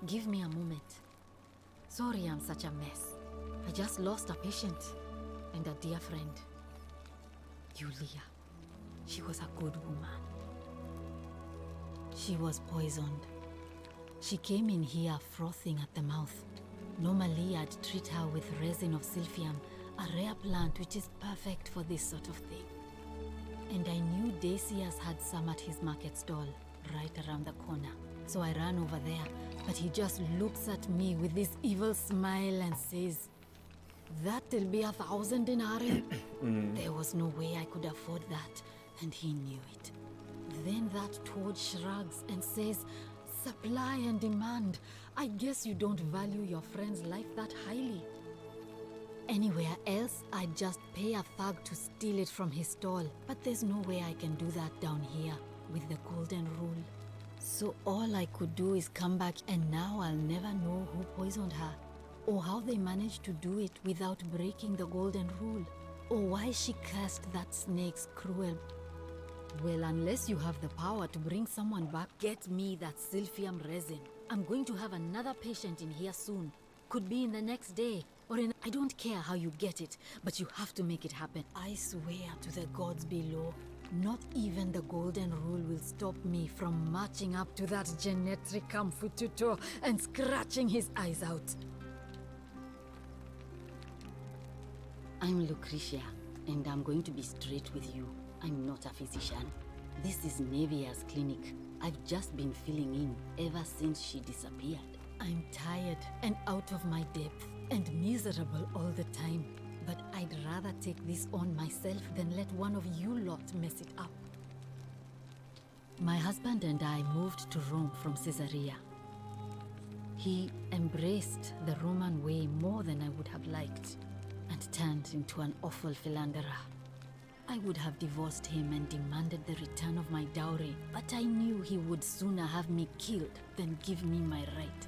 Give me a moment. Sorry I'm such a mess. I just lost a patient and a dear friend. Julia. She was a good woman. She was poisoned. She came in here frothing at the mouth. Normally I'd treat her with resin of silphium, a rare plant which is perfect for this sort of thing. And I knew Decius had some at his market stall, right around the corner. So I ran over there, but he just looks at me with this evil smile and says, "That'll be 1,000 denarii." There was no way I could afford that, and he knew it. Then that toad shrugs and says, "Supply and demand. I guess you don't value your friend's life that highly." Anywhere else, I'd just pay a thug to steal it from his stall, but there's no way I can do that down here with the golden rule. So all I could do is come back, and now I'll never know who poisoned her, or how they managed to do it without breaking the golden rule, or why she cursed that snake's cruel Well, unless you have the power to bring someone back, get me that Sylphium resin. I'm going to have another patient in here soon. Could be in the next day, or in... I don't care how you get it, but you have to make it happen. I swear to the gods below, not even the Golden Rule will stop me from marching up to that Genetricum Fututo and scratching his eyes out. I'm Lucretia, and I'm going to be straight with you. I'm not a physician. This is Nevia's clinic. I've just been filling in ever since she disappeared. I'm tired and out of my depth and miserable all the time. But I'd rather take this on myself than let one of you lot mess it up. My husband and I moved to Rome from Caesarea. He embraced the Roman way more than I would have liked and turned into an awful philanderer. I would have divorced him and demanded the return of my dowry, but I knew he would sooner have me killed than give me my right.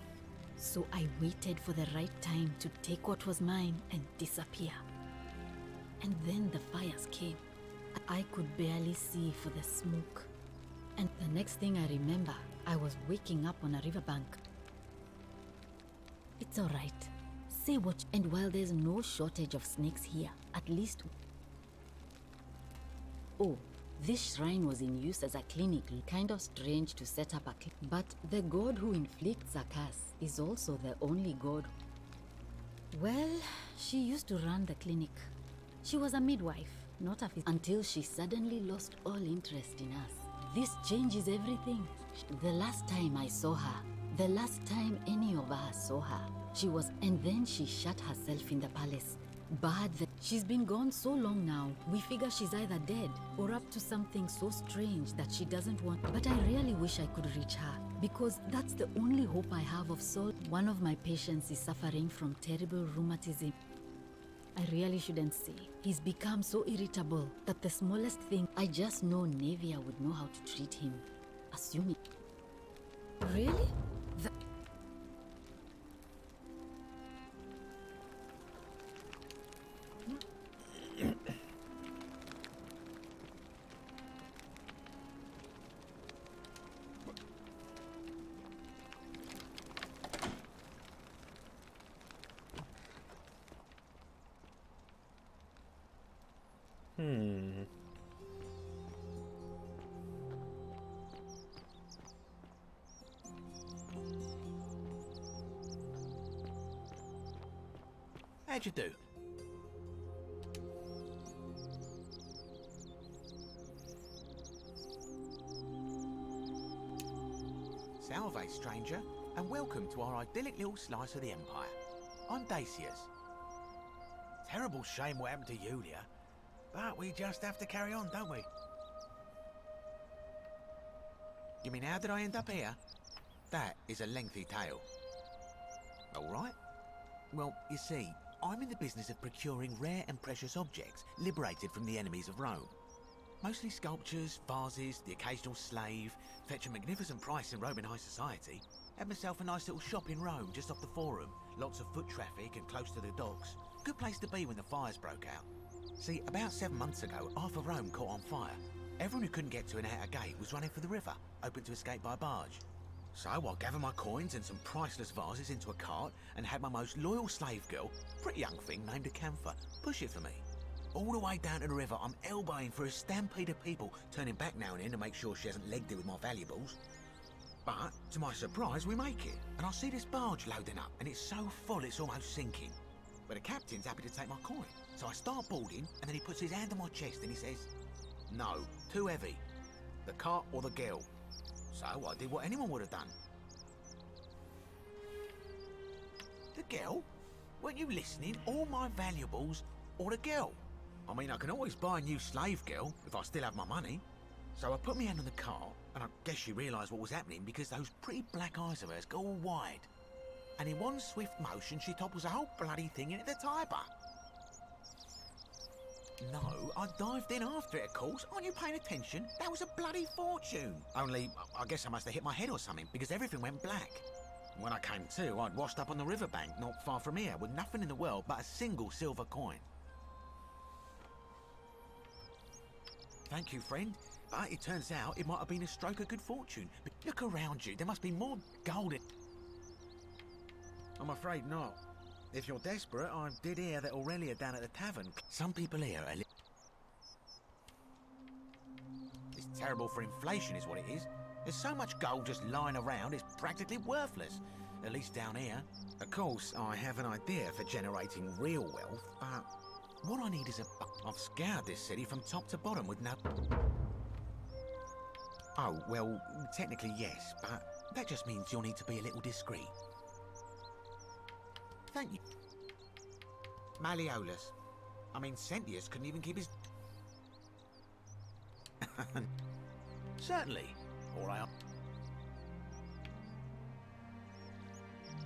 So I waited for the right time to take what was mine and disappear. And then the fires came. I could barely see for the smoke. And the next thing I remember, I was waking up on a riverbank. It's all right. Say what... And while there's no shortage of snakes here, at least... Oh, this shrine was in use as a clinic. Kind of strange to set up a clinic. But the god who inflicts a curse is also the only god. Well, she used to run the clinic. She was a midwife, not a physician, until she suddenly lost all interest in us. This changes everything. The last time I saw her, the last time any of us saw her, she was... And then she shut herself in the palace. Bad that she's been gone so long now, we figure she's either dead or up to something so strange that she doesn't want. But I really wish I could reach her, because that's the only hope I have of soul. One of my patients is suffering from terrible rheumatism. I really shouldn't say. He's become so irritable that the smallest thing... I just know Nevia would know how to treat him. Assuming... Really? How'd you do? Salve, stranger, and welcome to our idyllic little slice of the Empire. I'm Dacius. Terrible shame what happened to Yulia, but we just have to carry on, don't we? You mean, how did I end up here? That is a lengthy tale. All right. Well, you see, I'm in the business of procuring rare and precious objects liberated from the enemies of Rome. Mostly sculptures, vases, the occasional slave, fetch a magnificent price in Roman high society. Had myself a nice little shop in Rome just off the Forum. Lots of foot traffic and close to the docks. Good place to be when the fires broke out. See, about 7 months ago, half of Rome caught on fire. Everyone who couldn't get to an outer gate was running for the river, open to escape by barge. So I gathered my coins and some priceless vases into a cart and had my most loyal slave girl, pretty young thing named Acantha, push it for me. All the way down to the river, I'm elbowing for a stampede of people, turning back now and then to make sure she hasn't legged it with my valuables. But, to my surprise, we make it, and I see this barge loading up, and it's so full it's almost sinking. But the captain's happy to take my coin, so I start boarding, and then he puts his hand on my chest and he says, "No, too heavy. The cart or the girl." So I did what anyone would have done. The girl? Weren't you listening? All my valuables or the girl? I mean, I can always buy a new slave girl if I still have my money. So I put my hand on the cart, and I guess she realised what was happening because those pretty black eyes of hers go all wide. And in one swift motion, she topples the whole bloody thing into the Tiber. No, I dived in after it, of course. Aren't you paying attention? That was a bloody fortune. Only, I guess I must have hit my head or something, because everything went black. When I came to, I'd washed up on the riverbank, not far from here, with nothing in the world but a single silver coin. Thank you, friend. But it turns out it might have been a stroke of good fortune. But look around you. There must be more gold in... I'm afraid not. If you're desperate, I did hear that Aurelia down at the tavern. Some people here are... It's terrible for inflation is what it is. There's so much gold just lying around, it's practically worthless. At least down here. Of course, I have an idea for generating real wealth, but what I need is a... I've scoured this city from top to bottom with no... Oh, well, technically yes, but that just means you'll need to be a little discreet. Thank you. Malleolus. I mean, Sentius couldn't even keep his... Certainly. All right.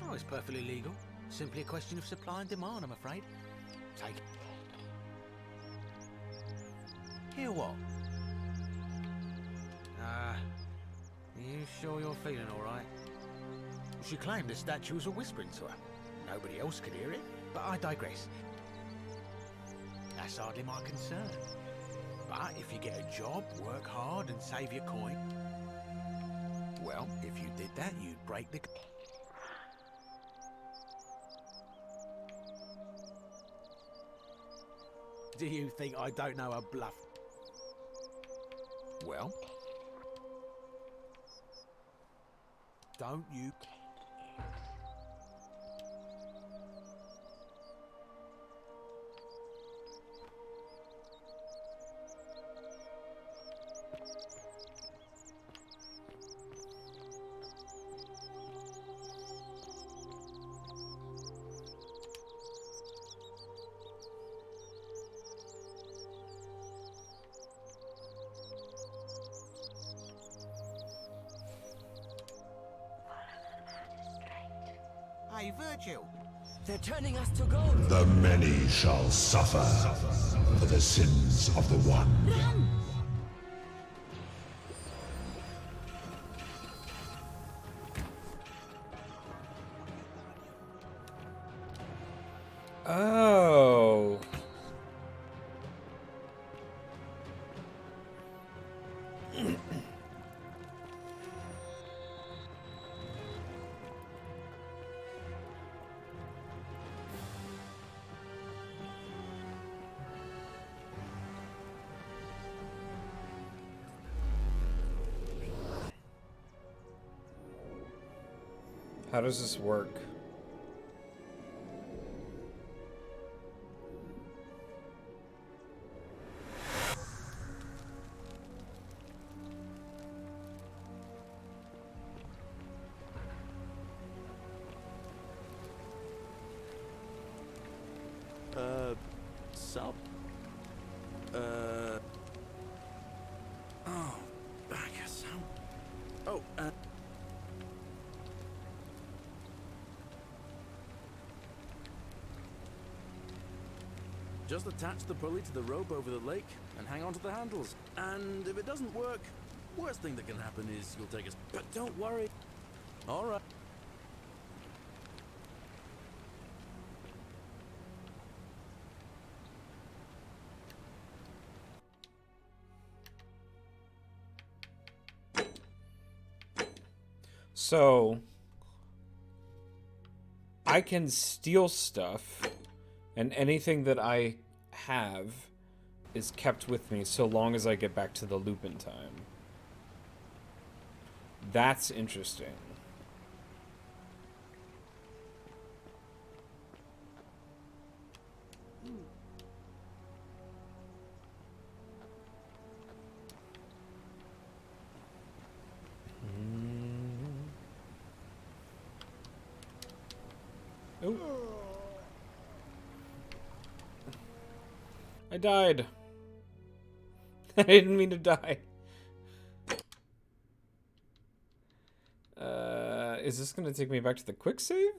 Oh, it's perfectly legal. Simply a question of supply and demand, I'm afraid. Take it. Hear what? You sure you're feeling all right? She claimed the statues were whispering to her. Nobody else could hear it, but I digress. That's hardly my concern. But if you get a job, work hard and save your coin, well, if you did that, you'd break the... Do you think I don't know a bluff? Well... Don't you... Hey, Virgil! They're turning us to gold! The many shall suffer for the sins of the one. Run! Oh. How does this work? Sub? Oh, I guess so. Oh, just attach the pulley to the rope over the lake and hang on to the handles. And if it doesn't work, worst thing that can happen is you'll take us. But don't worry. All right. So, I can steal stuff, and anything that I have is kept with me so long as I get back to the loop in time. That's interesting. Oh. I died. I didn't mean to die. Is this gonna take me back to the quick save?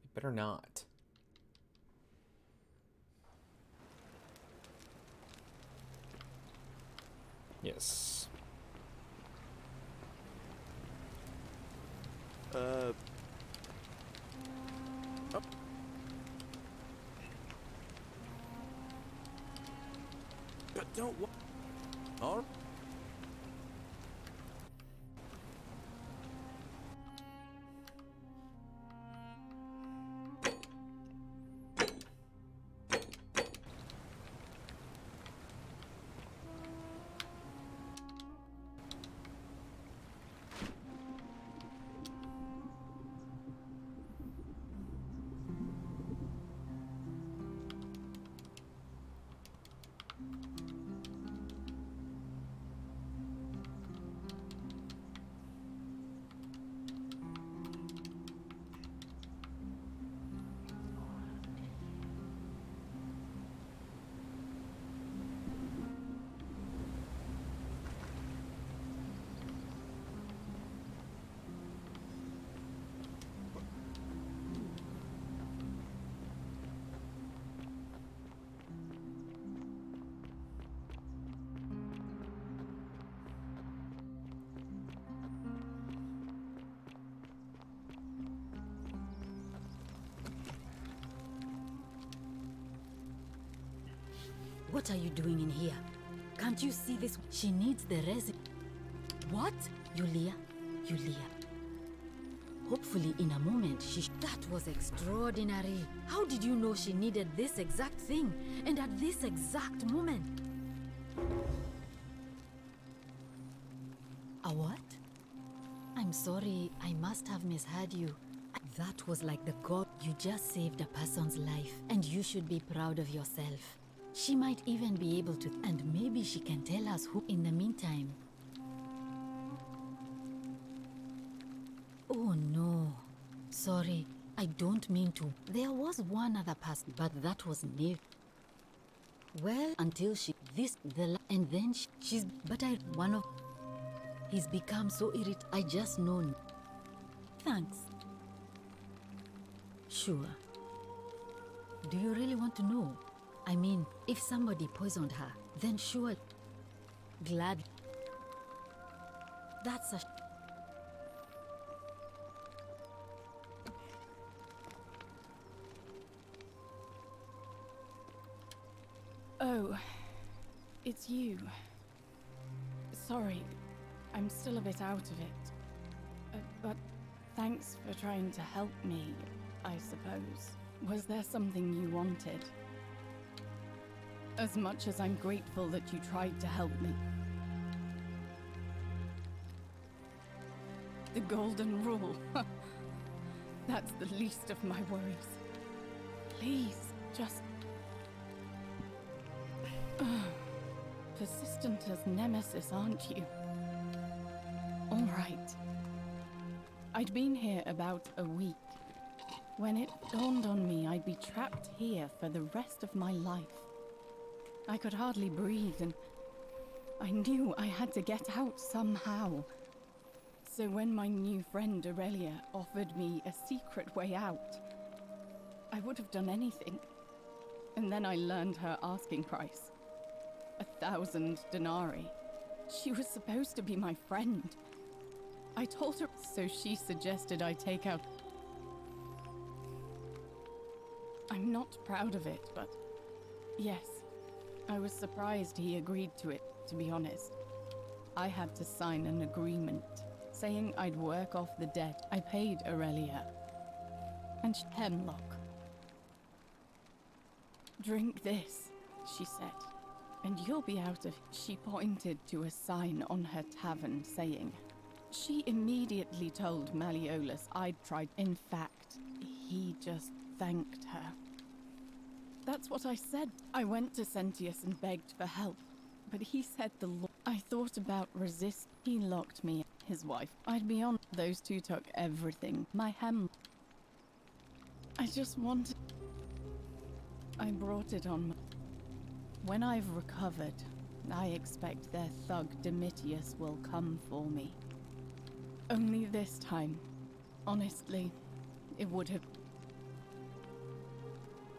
It better not. Yes. Oh. But don't. Or What are you doing in here? Can't you see this? She needs the resin. What? Yulia? Yulia. Hopefully in a moment That was extraordinary. How did you know she needed this exact thing? And at this exact moment? A what? I'm sorry, I must have misheard you. That was like the god. You just saved a person's life, and you should be proud of yourself. She might even be able to, and maybe she can tell us who in the meantime. Oh no. Sorry, I don't mean to. There was one other person, but that was new. Well, until and then she's, but one of, he's become so irritated. I just know. Thanks. Sure. Do you really want to know? I mean, if somebody poisoned her, then sure. Glad. That's a... Oh, it's you. Sorry, I'm still a bit out of it. But thanks for trying to help me, I suppose. Was there something you wanted? As much as I'm grateful that you tried to help me. The golden rule. That's the least of my worries. Please, just... Persistent as Nemesis, aren't you? All right. I'd been here about a week, when it dawned on me I'd be trapped here for the rest of my life. I could hardly breathe, and I knew I had to get out somehow. So when my new friend Aurelia offered me a secret way out, I would have done anything. And then I learned her asking price. 1,000 denarii. She was supposed to be my friend. I told her, so she suggested I take out... I'm not proud of it, but yes, I was surprised he agreed to it, to be honest. I had to sign an agreement, saying I'd work off the debt I paid Aurelia. And Hemlock. Drink this, she said, and you'll be out of... She pointed to a sign on her tavern saying... She immediately told Malleolus I'd tried. In fact, he just thanked her. That's what I said. I went to Sentius and begged for help, but he said the law. I thought about resist. He locked me, his wife. I'd be on. Those two took everything. My hem. I just wanted... I brought it on. When I've recovered, I expect their thug Domitius will come for me. Only this time, honestly, it would have...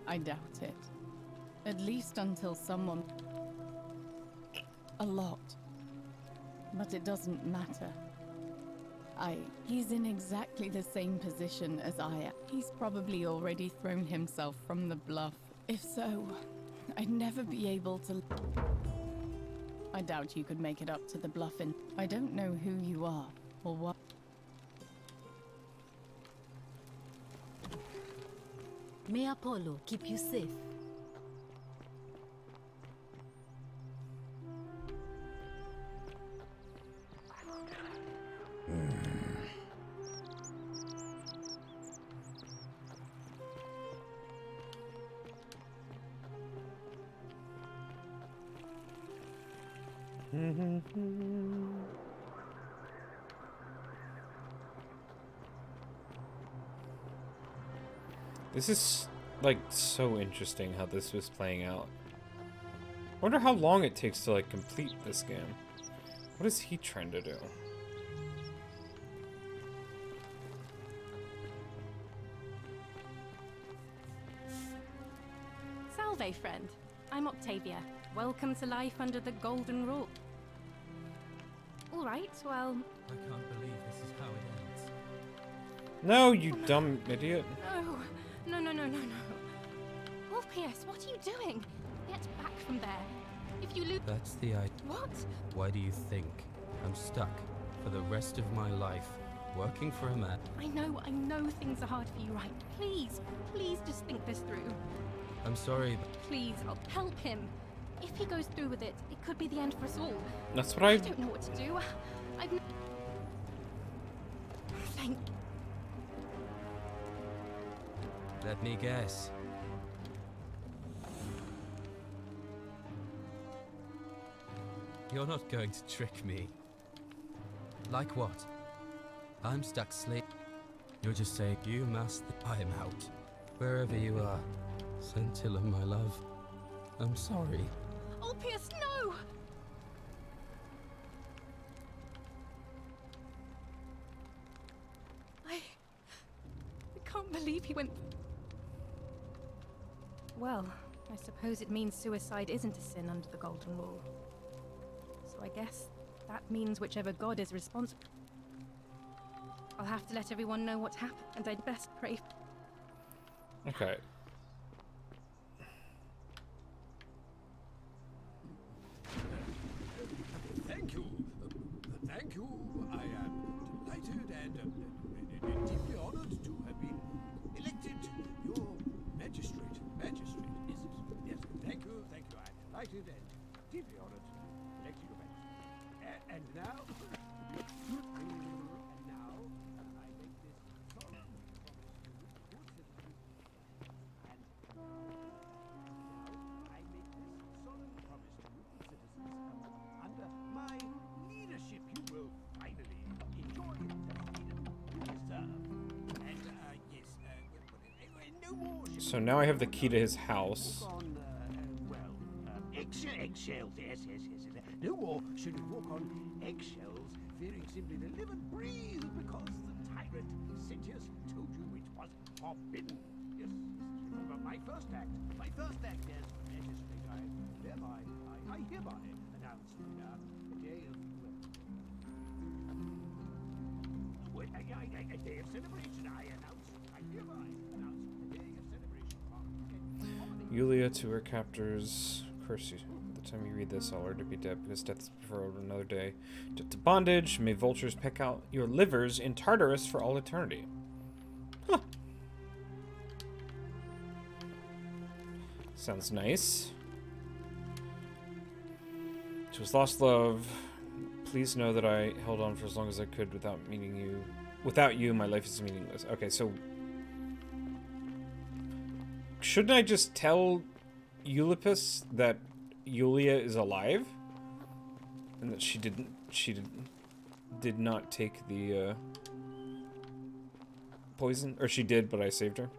I doubt it. At least until someone... A lot. But it doesn't matter. He's in exactly the same position as I am. He's probably already thrown himself from the bluff. If so, I'd never be able to... I doubt you could make it up to the bluffin'. I don't know who you are, or what. May Apollo keep you safe. This is, like, so interesting how this was playing out. I wonder how long it takes to, like, complete this game. What is he trying to do? Salve, friend. I'm Octavia. Welcome to life under the Golden Rule. All right, well... I can't believe this is how it ends. No, you dumb idiot. No. Orpheus, what are you doing? Get back from there. If you lose... That's the idea. What? Why do you think I'm stuck for the rest of my life working for a man? I know things are hard for you, right? Please just think this through. I'm sorry, but... Please, I'll help him. If he goes through with it, it could be the end for us all. That's what I don't know what to do. Thank... Let me guess. You're not going to trick me. Like what? I'm stuck sleep. You're just saying you must... I'm out. Wherever you are. Scintilla, my love. I'm sorry. Orpheus, no! I can't believe he went... Well, I suppose it means suicide isn't a sin under the Golden Rule. So I guess that means whichever god is responsible. I'll have to let everyone know what happened, and I'd best pray. Okay. Thank you. Thank you. I am delighted and deeply honored to have been elected your magistrate. Magistrate, is it? Yes. Thank you. Thank you. I'm delighted and deeply honored to elect you your magistrate. And now, I make this solemn promise to you, good citizens. Under my leadership, you will finally enjoy the freedom you deserve. And, yes, no more. So now I have the key to his house. Eggshells, yes. No more should we walk on eggshells, fearing simply to live and breathe because the tyrant Sentius told you it was forbidden. Yes, remember my first act as magistrate, I hereby announce the day of a day of celebration. I hereby announce a day of celebration. Yulia to her captors. Of course, by the time you read this, I'll already be dead because death is preferred another day. Death to bondage. May vultures peck out your livers in Tartarus for all eternity. Huh. Sounds nice. To his lost love, please know that I held on for as long as I could without meaning you. Without you, my life is meaningless. Okay, so shouldn't I just tell Eulipus that Yulia is alive and that she did not take the poison, or she did, but I saved her?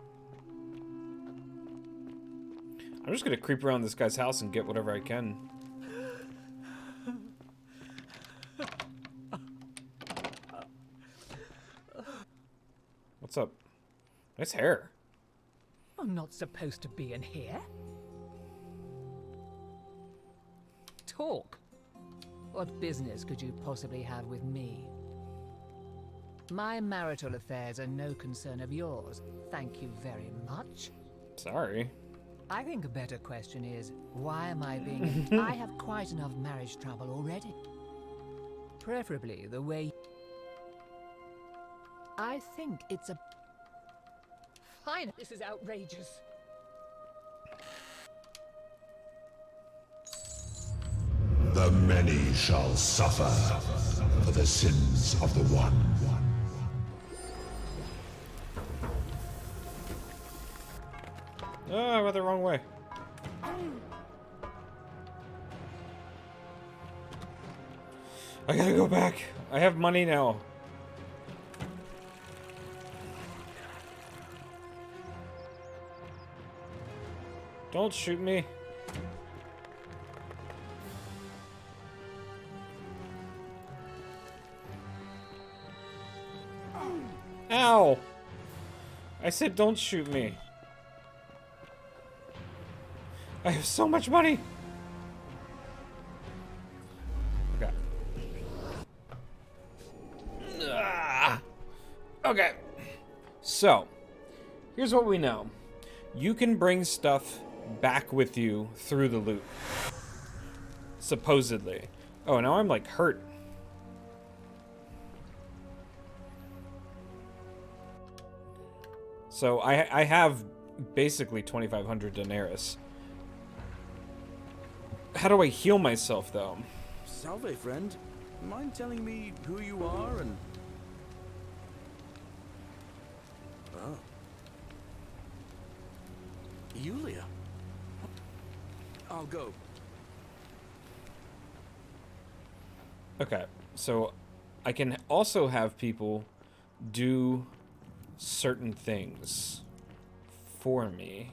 I'm just gonna creep around this guy's house and get whatever I can. What's up? Nice hair. I'm not supposed to be in here. Talk. What business could you possibly have with me? My marital affairs are no concern of yours. Thank you very much. Sorry. I think a better question is, why am I being... I have quite enough marriage trouble already. Preferably the way... I think it's a... Fine, this is outrageous. The many shall suffer for the sins of the one. Oh, I went the wrong way. I gotta go back. I have money now. Don't shoot me. Ow! I said don't shoot me. I have so much money! Okay. Okay. So, here's what we know. You can bring stuff back with you through the loop. Supposedly. Oh, now I'm like hurt. So I have basically 2,500 denarii. How do I heal myself, though? Salve, friend. Mind telling me who you are and... Oh. Yulia. I'll go. Okay, so I can also have people do certain things for me.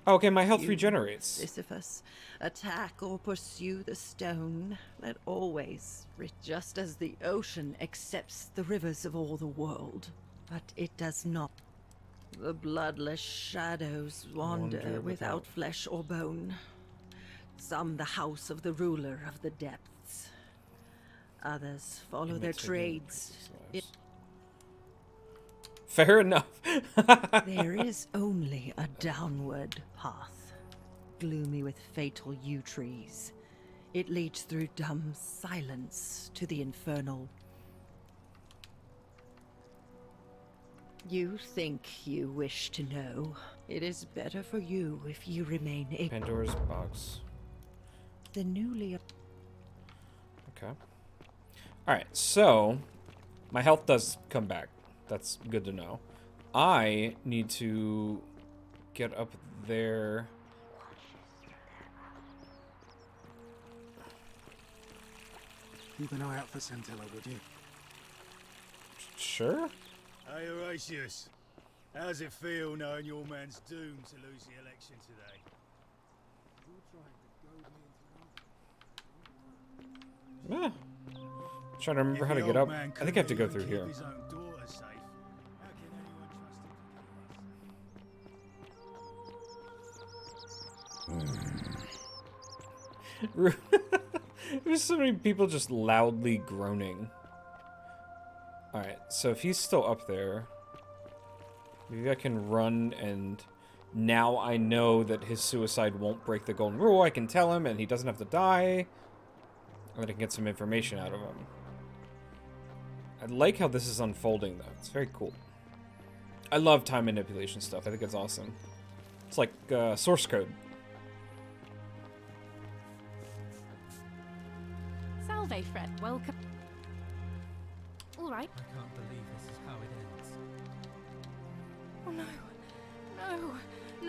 Okay, my health regenerates. Sisyphus, attack or pursue the stone, let always just as the ocean accepts the rivers of all the world, but it does not. The bloodless shadows wander without flesh or bone. Some the house of the ruler of the depths. Others follow their trades. Fair enough. There is only a downward path, gloomy with fatal yew trees. It leads through dumb silence to the infernal. You think you wish to know. It is better for you if you remain ignorant. Pandora's box. The newly... Okay. Alright, so my health does come back. That's good to know. I need to get up there. Keep an eye out for Scintilla, would you? Sure. Hey, Horatius. How's it feel knowing your man's doomed to lose the election today? Yeah. Trying to remember how to get up. I think I have to go through here. There's so many people just loudly groaning. Alright, so if he's still up there, maybe I can run, and now I know that his suicide won't break the golden rule. I can tell him and he doesn't have to die. And then I can get some information out of him. I like how this is unfolding, though. It's very cool. I love time manipulation stuff. I think it's awesome. It's like source code. Salve, Fred. Welcome. All right. I can't believe this is how it ends. Oh no,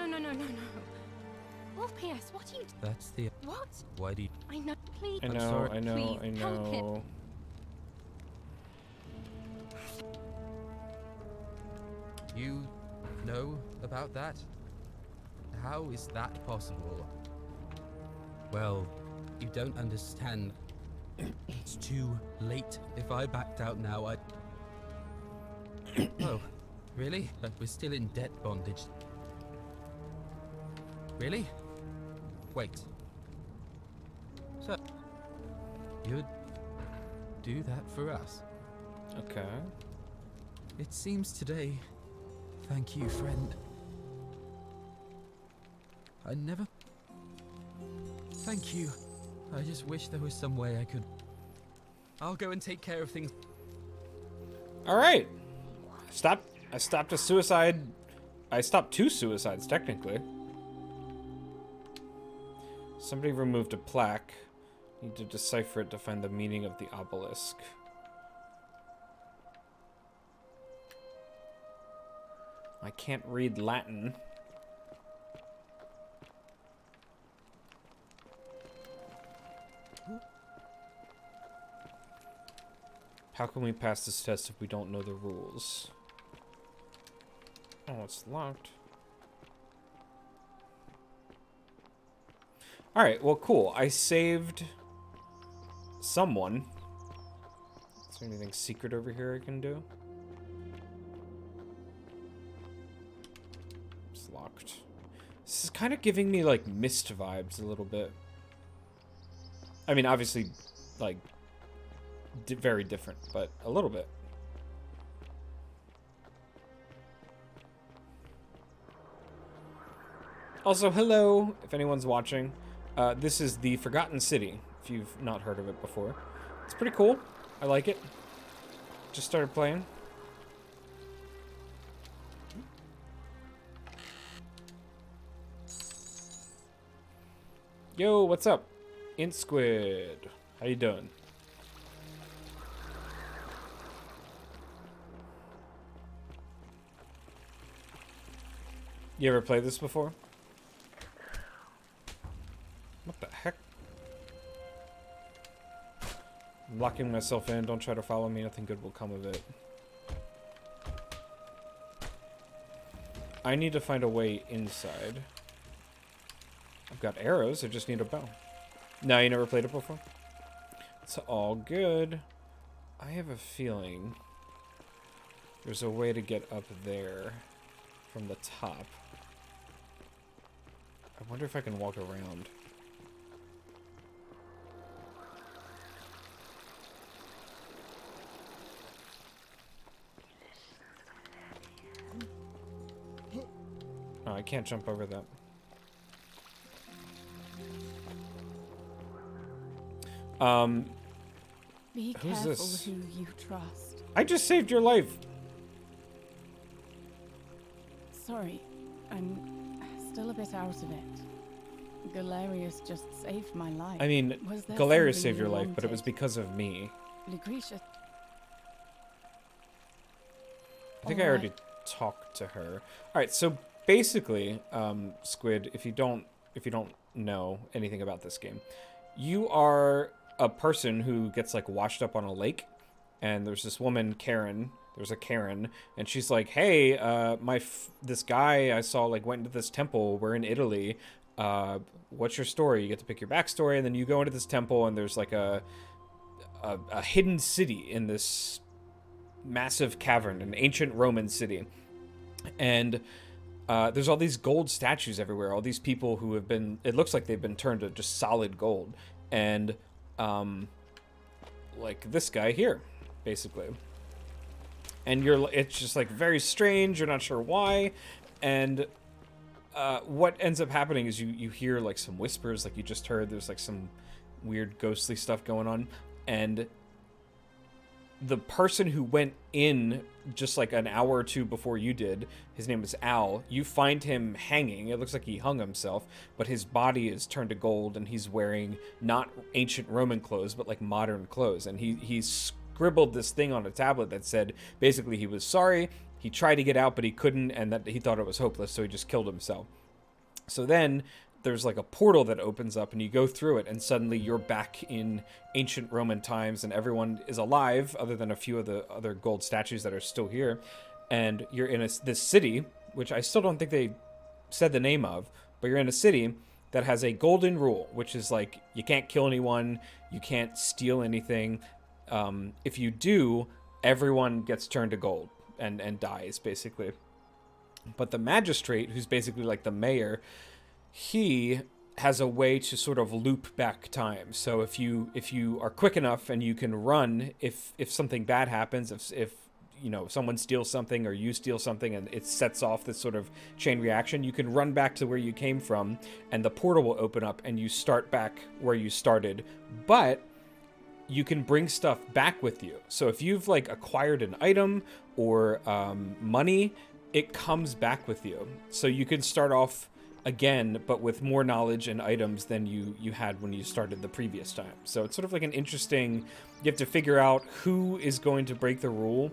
no. Wolf P.S. What are you? That's the... What? Why do you... I know. Please. I I'm know, sorry. I know, Please, I help him. know. You know about that? How is that possible? Well, you don't understand. It's too late. If I backed out now, I'd... Oh, really? Like we're still in debt bondage. Really? Wait. So, you'd do that for us? Okay. It seems today. Thank you, friend. I never... Thank you. I just wish there was some way I could... I'll go and take care of things. Alright. I stopped a suicide. I stopped 2 suicides, technically. Somebody removed a plaque. Need to decipher it to find the meaning of the obelisk. I can't read Latin. How can we pass this test if we don't know the rules? Oh, it's locked. Alright, well, cool. I saved someone. Is there anything secret over here I can do? It's locked. This is kind of giving me, like, Mist vibes a little bit. I mean, obviously, like, very different, but a little bit. Also, hello, if anyone's watching. This is the Forgotten City, if you've not heard of it before. It's pretty cool. I like it. Just started playing. Yo, what's up? Int Squid. How you doing? You ever played this before? What the heck? I'm locking myself in. Don't try to follow me. Nothing good will come of it. I need to find a way inside. I've got arrows. I just need a bow. No, you never played it before? It's all good. I have a feeling there's a way to get up there from the top. I wonder if I can walk around. Oh, I can't jump over that. Be who's careful this? who you trust. I just saved your life. Sorry, I'm still a bit out of it. Galerius just saved my life. I mean, Was there Galerius something saved you your life, but it wanted? was because of me. Lucretia. I think I already talked to her. All right, so basically, Squid, if you don't know anything about this game, you are a person who gets like washed up on a lake, and there's this woman, Karen. There's a Karen, and she's like, "Hey, this guy I saw like went into this temple. We're in Italy. What's your story?" You get to pick your backstory, and then you go into this temple, and there's like a hidden city in this massive cavern, an ancient Roman city, and there's all these gold statues everywhere. All these people who have been, it looks like they've been turned to just solid gold, and like this guy here, basically. And it's just like very strange. You're not sure why, and what ends up happening is you hear like some whispers, like you just heard. There's like some weird ghostly stuff going on, and the person who went in just like an hour or two before you did, his name is Al. You find him hanging. It looks like he hung himself, but his body is turned to gold, and he's wearing not ancient Roman clothes, but like modern clothes. And he's scribbled this thing on a tablet that said basically he was sorry, he tried to get out but he couldn't, and that he thought it was hopeless, so he just killed himself. So then there's like a portal that opens up, and you go through it, and suddenly you're back in ancient Roman times, and everyone is alive other than a few of the other gold statues that are still here. And you're in this city, which I still don't think they said the name of, but you're in a city that has a golden rule, which is like you can't kill anyone, you can't steal anything. If you do, everyone gets turned to gold and dies, basically. But the magistrate, who's basically like the mayor, he has a way to sort of loop back time. So if you are quick enough and you can run, if something bad happens, if you know, someone steals something or you steal something and it sets off this sort of chain reaction, you can run back to where you came from and the portal will open up and you start back where you started. But you can bring stuff back with you. So if you've like acquired an item or money, it comes back with you. So you can start off again, but with more knowledge and items than you had when you started the previous time. So it's sort of like an interesting, you have to figure out who is going to break the rule.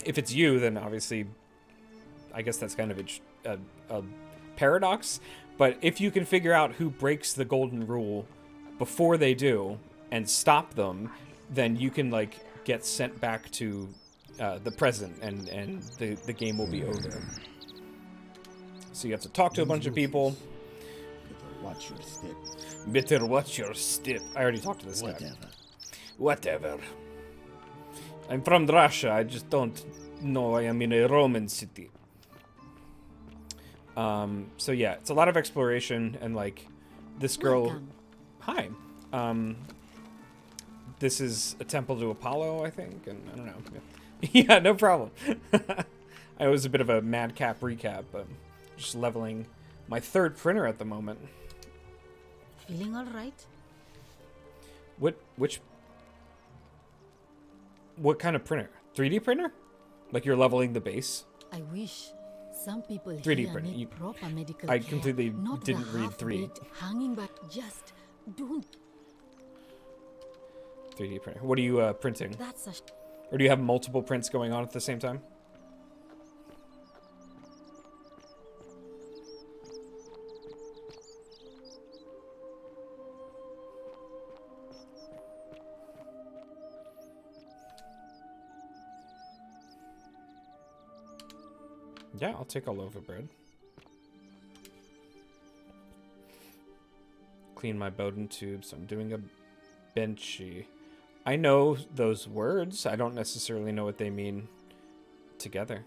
If it's you, then obviously, I guess that's kind of a paradox. But if you can figure out who breaks the golden rule before they do and stop them, then you can like get sent back to the present and the game will be over. So you have to talk to a bunch of people. Better watch your step. Better watch your step. I already talked to this guy. Whatever. I'm from Russia. I just don't know I am in a Roman city. So yeah, it's a lot of exploration and like this girl. Welcome. Hi. This is a temple to Apollo, I think, and I don't know. Yeah, no problem. I was a bit of a madcap recap, but just leveling my third printer at the moment. Feeling all right? What kind of printer? 3D printer? Like you're leveling the base? I wish. Some people 3D here printer. need proper medical I care. completely Not didn't the read 3. half-baked hanging back. Just don't. 3D printer. What are you printing? That's a. Or do you have multiple prints going on at the same time? Yeah, I'll take a loaf of bread. Clean my Bowden tubes. I'm doing a benchy. I know those words. I don't necessarily know what they mean together.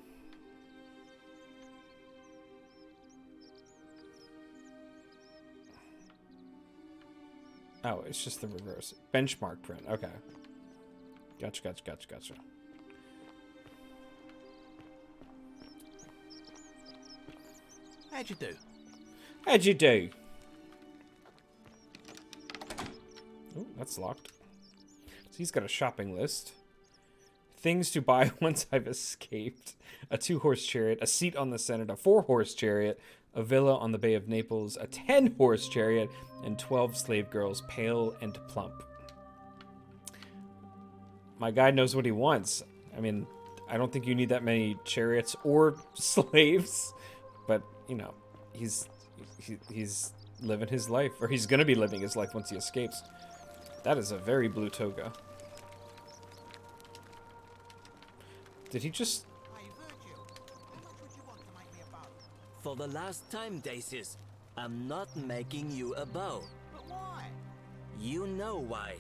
Oh, it's just the reverse. Benchmark print. Okay. Gotcha. How'd you do? How'd you do? Oh, that's locked. So he's got a shopping list. Things to buy once I've escaped. A 2-horse chariot, a seat on the Senate, a 4-horse chariot, a villa on the Bay of Naples, a 10-horse chariot, and 12 slave girls, pale and plump. My guy knows what he wants. I mean, I don't think you need that many chariots or slaves, but you know, he's living his life, or he's gonna be living his life once he escapes. That is a very blue toga. Did he just... For the last time, Dacius, I'm not making you a bow. But why? You know why.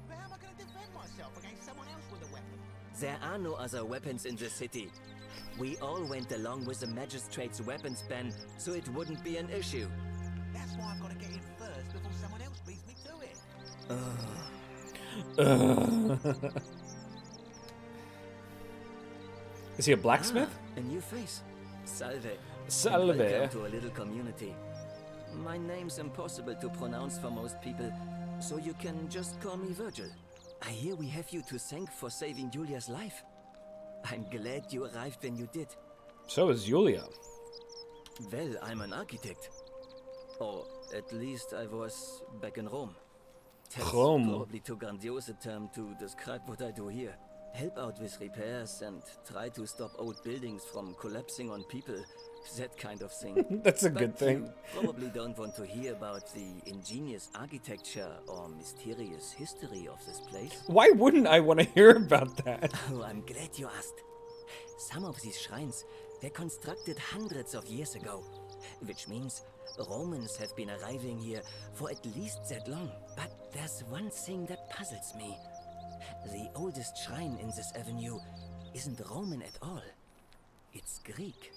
But how am I going to defend myself against someone else with a weapon? There are no other weapons in the city. We all went along with the magistrate's weapons ban, so it wouldn't be an issue. That's why I've got to get in first before someone else beats me to it. Is he a blacksmith? A new face. Salve. Salve. Welcome to a little community. My name's impossible to pronounce for most people, so you can just call me Virgil. I hear we have you to thank for saving Julia's life. I'm glad you arrived when you did. So is Julia. Well, I'm an architect. Or at least I was back in Rome. That's Rome. probably too grandiose a term to describe what I do here. Help out with repairs and try to stop old buildings from collapsing on people. That kind of thing. That's a good thing. You probably don't want to hear about the ingenious architecture or mysterious history of this place. Why wouldn't I want to hear about that? Oh, I'm glad you asked. Some of these shrines, they're constructed hundreds of years ago, which means Romans have been arriving here for at least that long. But there's one thing that puzzles me. The oldest shrine in this avenue isn't Roman at all. It's Greek.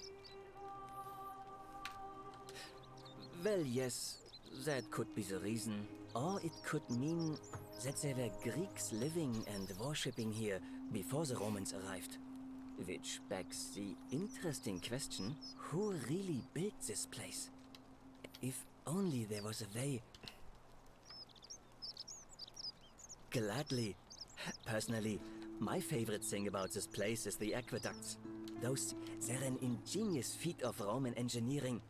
Well, yes, that could be the reason. Or it could mean that there were Greeks living and worshipping here before the Romans arrived. Which begs the interesting question, who really built this place? If only there was a way. Gladly. Personally, my favorite thing about this place is the aqueducts. They're an ingenious feat of Roman engineering.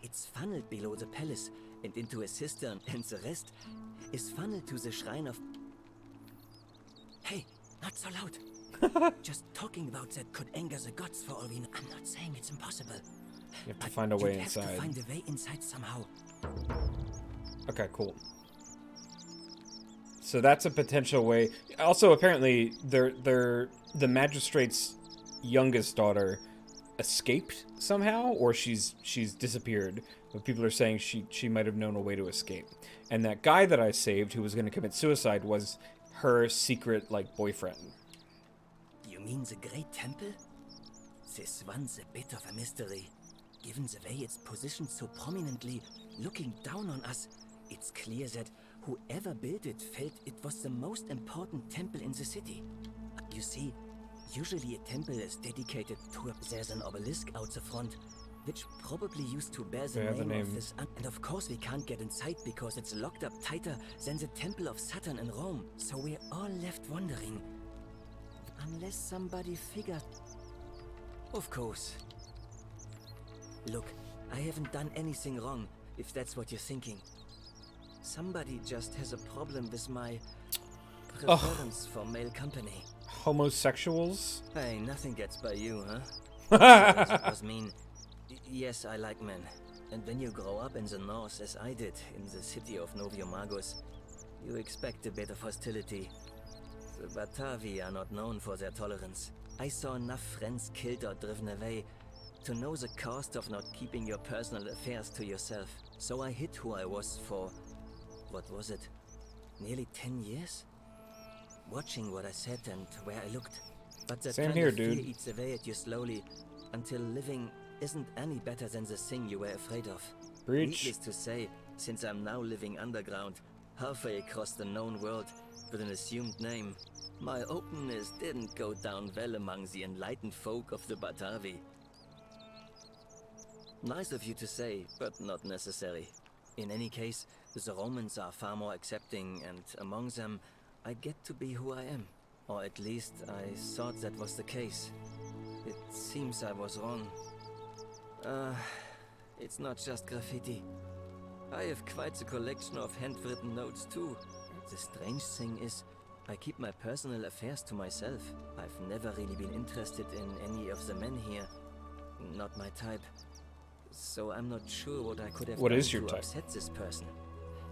It's funneled below the palace and into a cistern, and the rest is funneled to the shrine of... Hey, not so loud. Just talking about that could anger the gods for all we know. I'm not saying it's impossible. You have to find a way You'd inside. have to find a way inside somehow. Okay, cool. So that's a potential way. Also, apparently, the magistrate's youngest daughter escaped somehow, or she's disappeared. But people are saying she might have known a way to escape. And that guy that I saved, who was going to commit suicide, was her secret boyfriend. You mean the Great Temple? This one's a bit of a mystery. Given the way it's positioned so prominently, looking down on us, it's clear that whoever built it felt it was the most important temple in the city. You see, usually a temple is dedicated to there's an obelisk out the front, which probably used to bear the name of this. And of course we can't get inside because it's locked up tighter than the Temple of Saturn in Rome. So we're all left wondering. Unless somebody figured... Of course. Look, I haven't done anything wrong, if that's what you're thinking. Somebody just has a problem with my preference for male company. Homosexuals? Hey, nothing gets by you, huh? That was mean. Yes, I like men. And when you grow up in the north, as I did, in the city of Noviomagus, you expect a bit of hostility. The Batavi are not known for their tolerance. I saw enough friends killed or driven away to know the cost of not keeping your personal affairs to yourself. So I hid who I was for, what was it, nearly 10 years? Watching what I said and where I looked. But that Same kind here, of fear dude. eats away at you slowly, until living isn't any better than the thing you were afraid of. Breach. Needless to say, since I'm now living underground, halfway across the known world, with an assumed name, my openness didn't go down well among the enlightened folk of the Batavi. Nice of you to say, but not necessary. In any case, the Romans are far more accepting, and among them, I get to be who I am. Or at least, I thought that was the case. It seems I was wrong. It's not just graffiti. I have quite a collection of handwritten notes too. The strange thing is, I keep my personal affairs to myself. I've never really been interested in any of the men here. Not my type. So I'm not sure what I could have done to upset this person.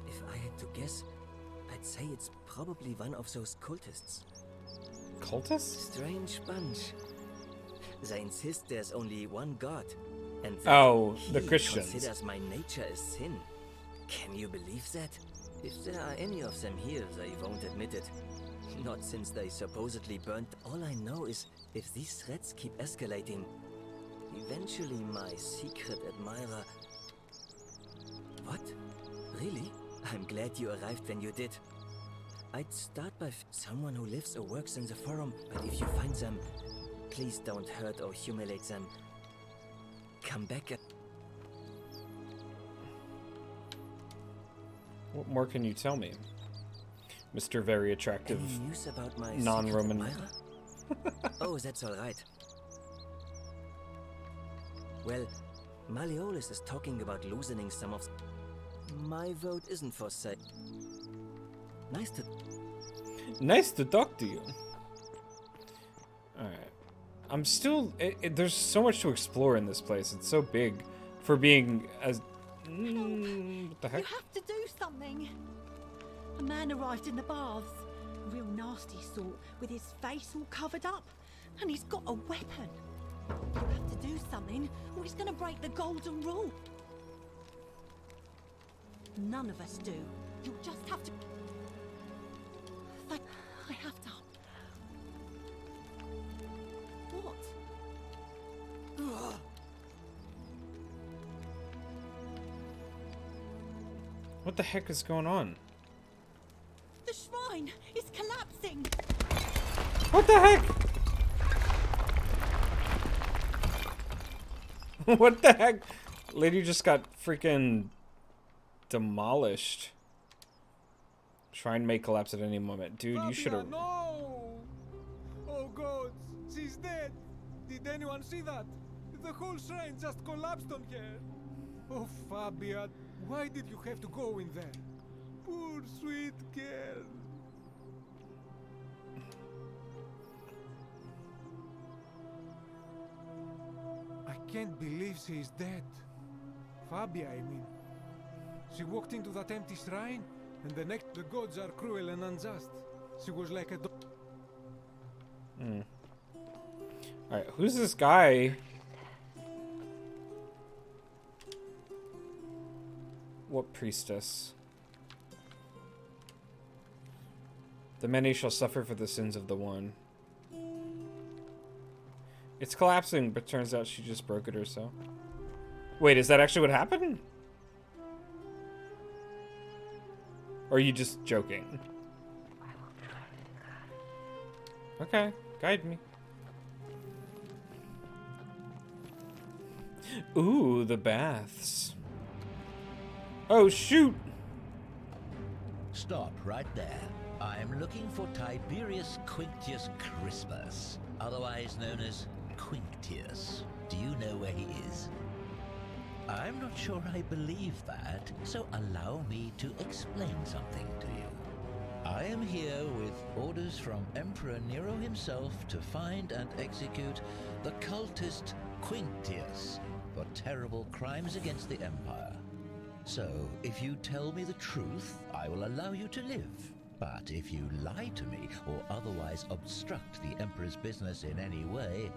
If I had to guess, I'd say it's probably one of those cultists. Cultists? Strange bunch. They insist there's only one god, and the Christians. Considers my nature as sin. Can you believe that? If there are any of them here, they won't admit it. Not since they supposedly burnt. All I know is, if these threats keep escalating, eventually my secret admirer... What? Really? I'm glad you arrived when you did. I'd start by someone who lives or works in the forum, but if you find them, please don't hurt or humiliate them. Come back at... What more can you tell me, Mr. Very Attractive, Any news about my non-Roman? secret admirer? Oh, that's all right. Well, Malleolus is talking about loosening some of... My vote isn't for sale. Nice to talk to you. Alright. I'm still... there's so much to explore in this place. It's so big for being as... what the heck? You have to do something. A man arrived in the baths. A real nasty sort, with his face all covered up. And he's got a weapon. You have to do something, or he's gonna break the golden rule. None of us do. You'll just have to... I have to... What? What the heck is going on? The shrine is collapsing. What the heck? What the heck? Lady just got freaking demolished. Shrine may collapse at any moment. Dude, you should have... No! Oh God, she's dead. Did anyone see that? The whole shrine just collapsed on her. Oh, Fabia, why did you have to go in there? Poor sweet girl. I can't believe she is dead. Fabia, I mean. She walked into that empty shrine, and the gods are cruel and unjust. She was like a dog. Alright, who's this guy? What priestess? The many shall suffer for the sins of the one. It's collapsing, but turns out she just broke it herself. Wait, is that actually what happened? Or are you just joking? Okay, guide me. Ooh, the baths. Oh, shoot! Stop right there. I'm looking for Tiberius Quinctius Crispus, otherwise known as Quinctius. Do you know where he is? I'm not sure I believe that, so allow me to explain something to you. I am here with orders from Emperor Nero himself to find and execute the cultist Quinctius for terrible crimes against the Empire. So, if you tell me the truth, I will allow you to live. But if you lie to me or otherwise obstruct the Emperor's business in any way,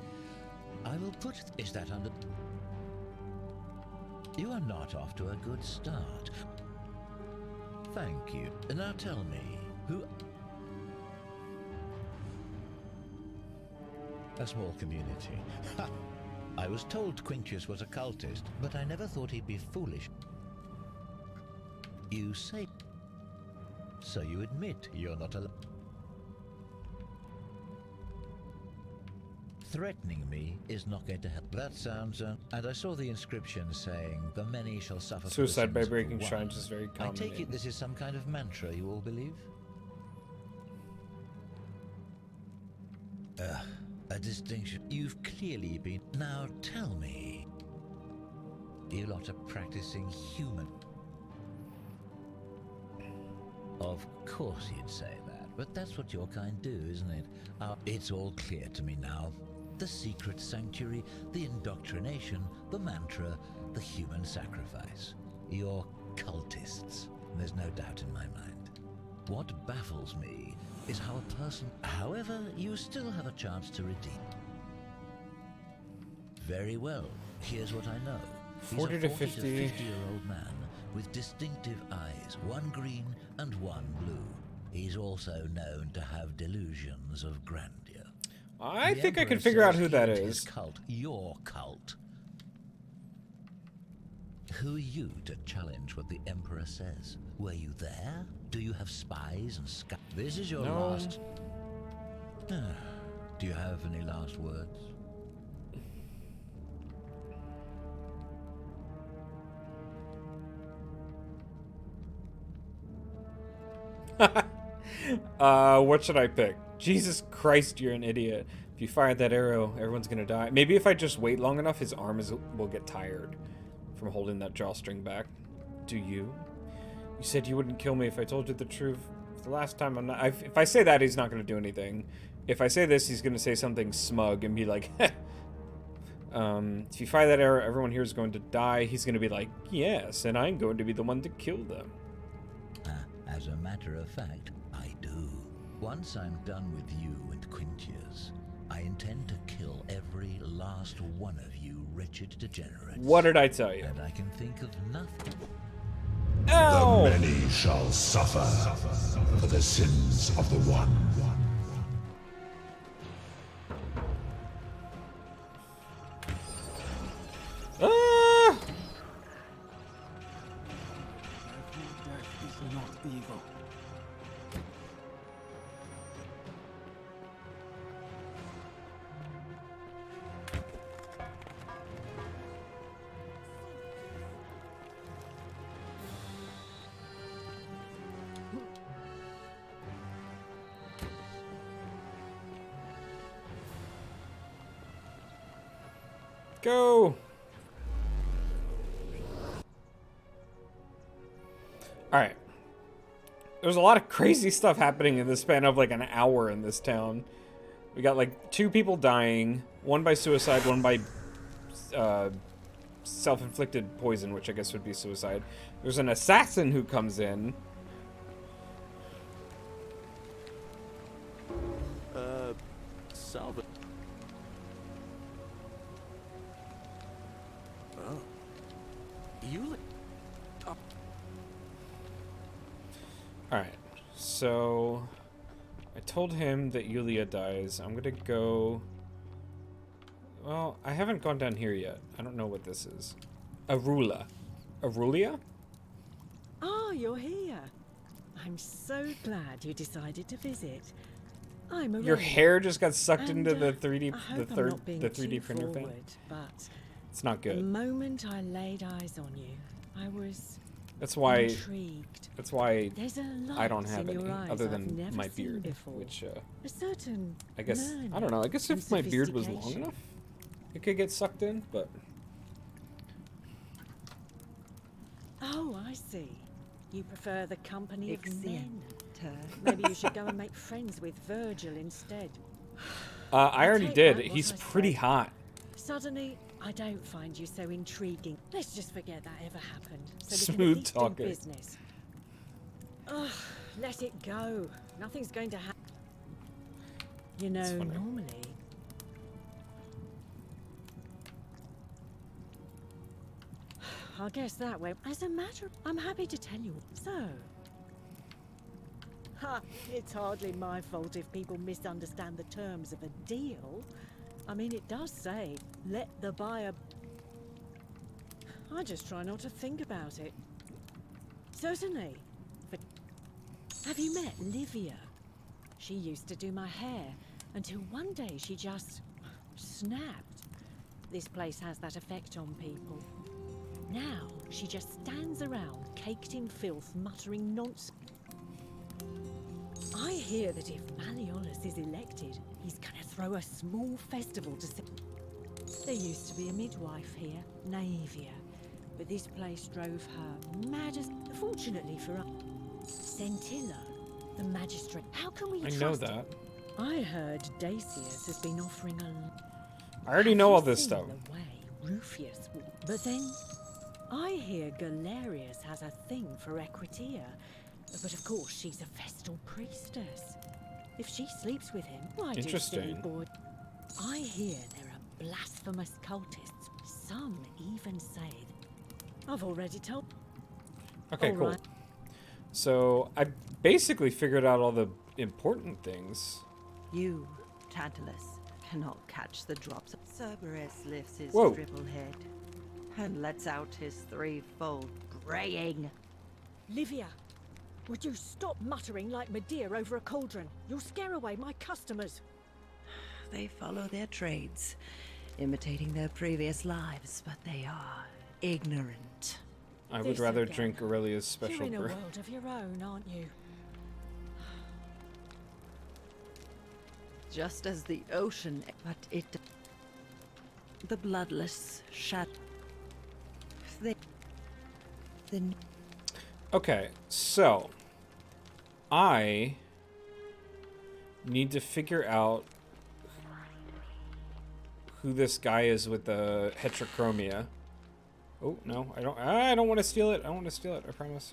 I will put... Is that under... You are not off to a good start. Thank you. Now tell me, who... A small community. Ha! I was told Quinctius was a cultist, but I never thought he'd be foolish. You say... So you admit you're not a... Threatening me is not going to help. That sounds... and I saw the inscription saying, the many shall suffer... Suicide by breaking shrines is very common. I take it this is some kind of mantra you all believe? A distinction. You've clearly been... Now tell me... You lot are practicing human... Of course you'd say that, but that's what your kind do, isn't it? It's all clear to me now. The secret sanctuary, the indoctrination, the mantra, the human sacrifice. You're cultists. There's no doubt in my mind. What baffles me is how a person... However, you still have a chance to redeem. Very well. Here's what I know. 40 to 50. He's a 40 to 50-year-old man with distinctive eyes, one green and one blue. He's also known to have delusions of grandeur. I think I can figure out who that is. His cult, your cult. Who are you to challenge what the Emperor says? Were you there? Do you have spies and This is your last... Do you have any last words? What should I pick? Jesus Christ, you're an idiot. If you fire that arrow, everyone's gonna die. Maybe if I just wait long enough, his arm will get tired from holding that drawstring back. Do you? You said you wouldn't kill me if I told you the truth. The last time I'm not... if I say that, he's not gonna do anything. If I say this, he's gonna say something smug and be like, if you fire that arrow, everyone here is going to die. He's gonna be like, yes, and I'm going to be the one to kill them. As a matter of fact, I do. Once I'm done with you and Quinctius, I intend to kill every last one of you wretched degenerates. What did I tell you? And I can think of nothing. Ow! The many shall suffer for the sins of the one. Ah! Death is not evil. Go! Alright. There's a lot of crazy stuff happening in the span of like an hour in this town. We got like 2 people dying, one by suicide, one by self-inflicted poison, which I guess would be suicide. There's an assassin who comes in. Salva. Oh. You. Oh. Alright, so I told him that Yulia dies. I'm gonna go... Well, I haven't gone down here yet. I don't know what this is. Arula. Arulia? Oh, you're here. I'm so glad you decided to visit. I'm Your Aurelia, hair just got sucked and, into the 3D, I hope I'm not being the 3D too printer thing. forward, but It's not the good. moment I laid eyes on you, I was That's why. intrigued. That's why There's a I don't light have in any your eyes other I've than never my seen beard, before. which A certain I guess I don't know. I guess learning if my and beard was long sophistication. enough, it could get sucked in. But Oh, I see. You prefer the company of men. Maybe you should go and make friends with Virgil instead. I already take did. back what He's I pretty said. hot. Suddenly, I don't find you so intriguing. Let's just forget that ever happened. So we Smooth can at least talker. do business. Ugh, let it go. Nothing's going to happen. You know, funny. normally... I guess that way. As a matter, I'm happy to tell you. So... Ha! It's hardly my fault if people misunderstand the terms of a deal. I mean, it does say, let the buyer... I just try not to think about it. Certainly. But have you met Livia? She used to do my hair, until one day she just snapped. This place has that effect on people. Now, she just stands around, caked in filth, muttering nonsense. I hear that if Malleolus is elected, he's gonna throw a small festival to... There used to be a midwife here, Naevia, but this place drove her mad as... Fortunately for us, Centilla, the magistrate. How can we I know trust that. I heard Dacius has been offering a... I already know all this stuff. The way Rufius will... But then, I hear Galerius has a thing for Equitia. But of course, she's a Vestal priestess. If she sleeps with him, why do Interesting. silly boy? I hear there are blasphemous cultists. Some even say... I've already told... Okay, All cool. right. So I basically figured out all the important things. You, Tantalus, cannot catch the drops. Cerberus lifts his Whoa. triple head and lets out his threefold braying. Livia, would you stop muttering like Medea over a cauldron? You'll scare away my customers. They follow their trades, imitating their previous lives, but they are ignorant. I would rather drink Aurelia's special You're in a brew. world of your own, aren't you? Just as the ocean, but it... The bloodless then Okay, so I need to figure out who this guy is with the heterochromia. Oh no, I don't want to steal it. I want to steal it. I promise.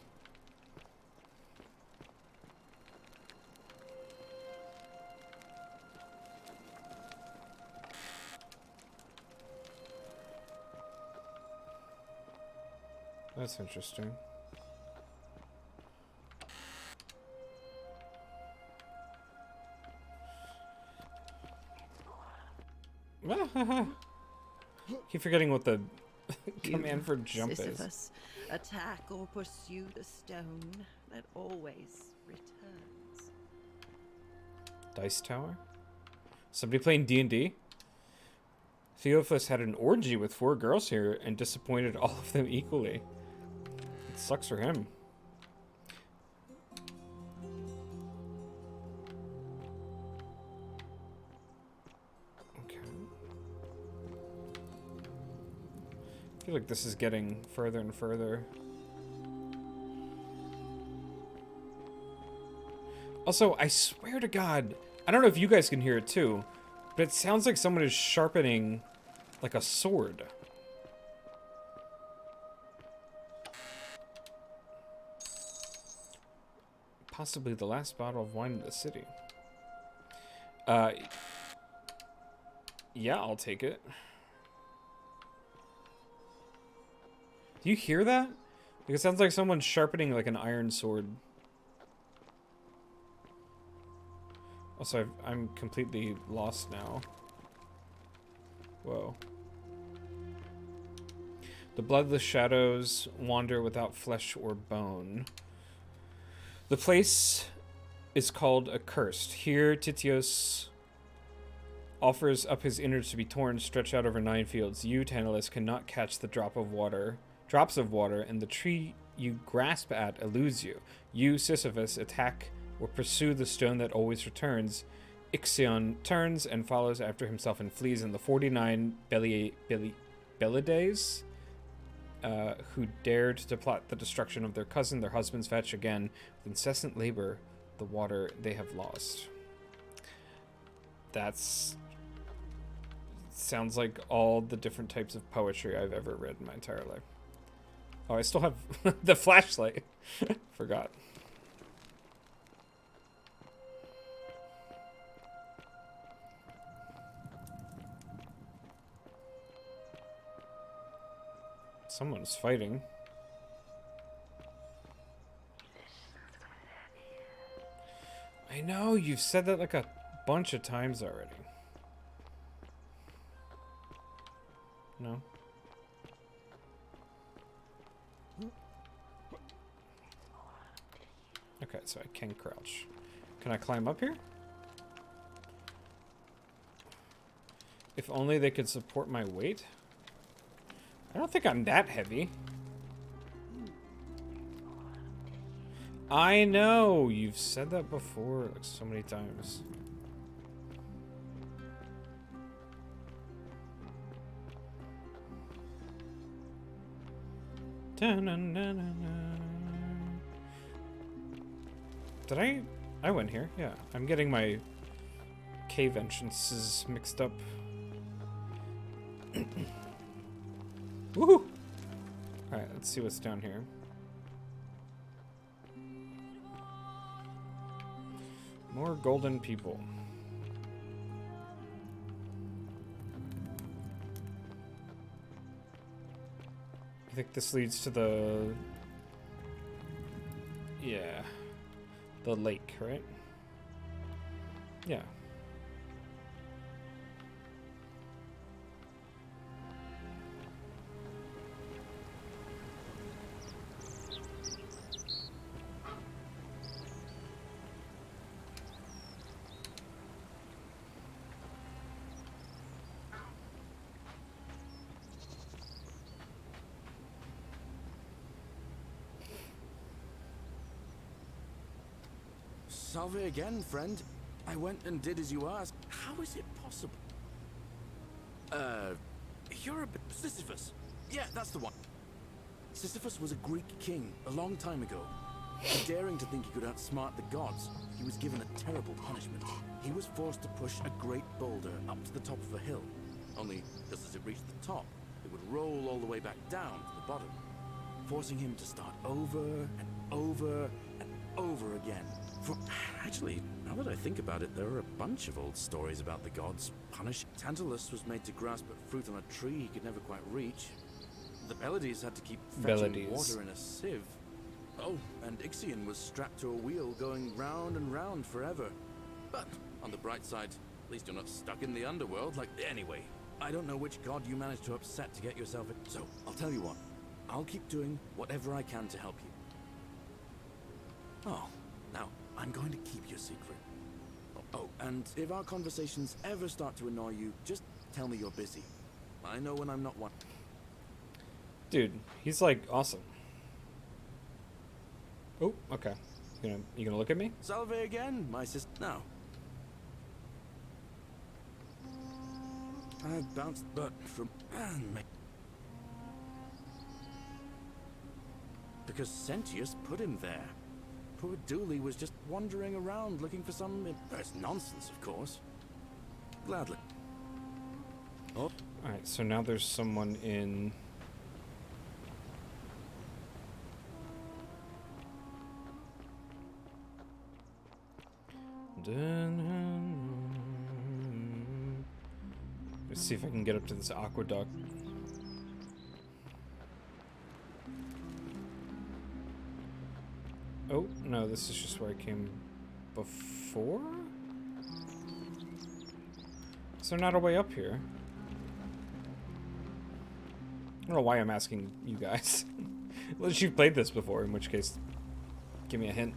That's interesting. Keep forgetting what the command for jump is. Sisyphus, attack or pursue the stone that always returns. Dice Tower? Somebody playing D&D? Theophilus had an orgy with 4 girls here and disappointed all of them equally. It sucks for him. Okay. feel like this is getting further and further. Also, I swear to God, I don't know if you guys can hear it too, but it sounds like someone is sharpening like a sword. Possibly the last bottle of wine in the city. Yeah, I'll take it. Do you hear that? Like, it sounds like someone's sharpening like an iron sword. Also, I'm completely lost now. Whoa. The bloodless shadows wander without flesh or bone. The place is called Accursed. Here, Titios offers up his innards to be torn, stretched out over 9 fields. You, Tantalus, cannot catch the drops of water, and the tree you grasp at eludes you. You, Sisyphus, attack or pursue the stone that always returns. Ixion turns and follows after himself and flees, and the 49 Bellides, who dared to plot the destruction of their cousin, their husbands, fetch again with incessant labor the water they have lost. That's... sounds like all the different types of poetry I've ever read in my entire life. Oh, I still have the flashlight. Forgot. Someone's fighting. I know, you've said that like a bunch of times already. No? Okay, so I can crouch. Can I climb up here? If only they could support my weight. I don't think I'm that heavy. I know! You've said that before, like, so many times. Did I went here? Yeah. I'm getting my cave entrances mixed up. Woohoo! Alright, let's see what's down here. More golden people. I think this leads to the... yeah. The lake, right? Yeah. Salve again, friend. I went and did as you asked. How is it possible? You're a bit... Sisyphus. Yeah, that's the one. Sisyphus was a Greek king a long time ago. Daring to think he could outsmart the gods, he was given a terrible punishment. He was forced to push a great boulder up to the top of a hill. Only, just as it reached the top, it would roll all the way back down to the bottom, forcing him to start over and over and over again. Actually, now that I think about it, there are a bunch of old stories about the gods punish. Tantalus was made to grasp at fruit on a tree he could never quite reach. The Bellides had to keep fetching water in a sieve. Oh, and Ixion was strapped to a wheel going round and round forever. But on the bright side, at least you're not stuck in the underworld. Like, anyway, I don't know which god you managed to upset to get yourself in. So, I'll tell you what. I'll keep doing whatever I can to help you. Oh, now, I'm going to keep your secret. Oh, and if our conversations ever start to annoy you, just tell me you're busy. I know when I'm not one. Dude, he's like awesome. Oh, okay. You gonna look at me? Salve again, my sister. Now. I bounced butt from... because Sentius put him there. Poor Dooley was just wandering around looking for some... That's nonsense, of course. Gladly. Oh. Alright, so now there's someone in... Let's see if I can get up to this aqueduct. Oh, no, this is just where I came before? Is there not a way up here? I don't know why I'm asking you guys. Unless you've played this before, in which case, give me a hint.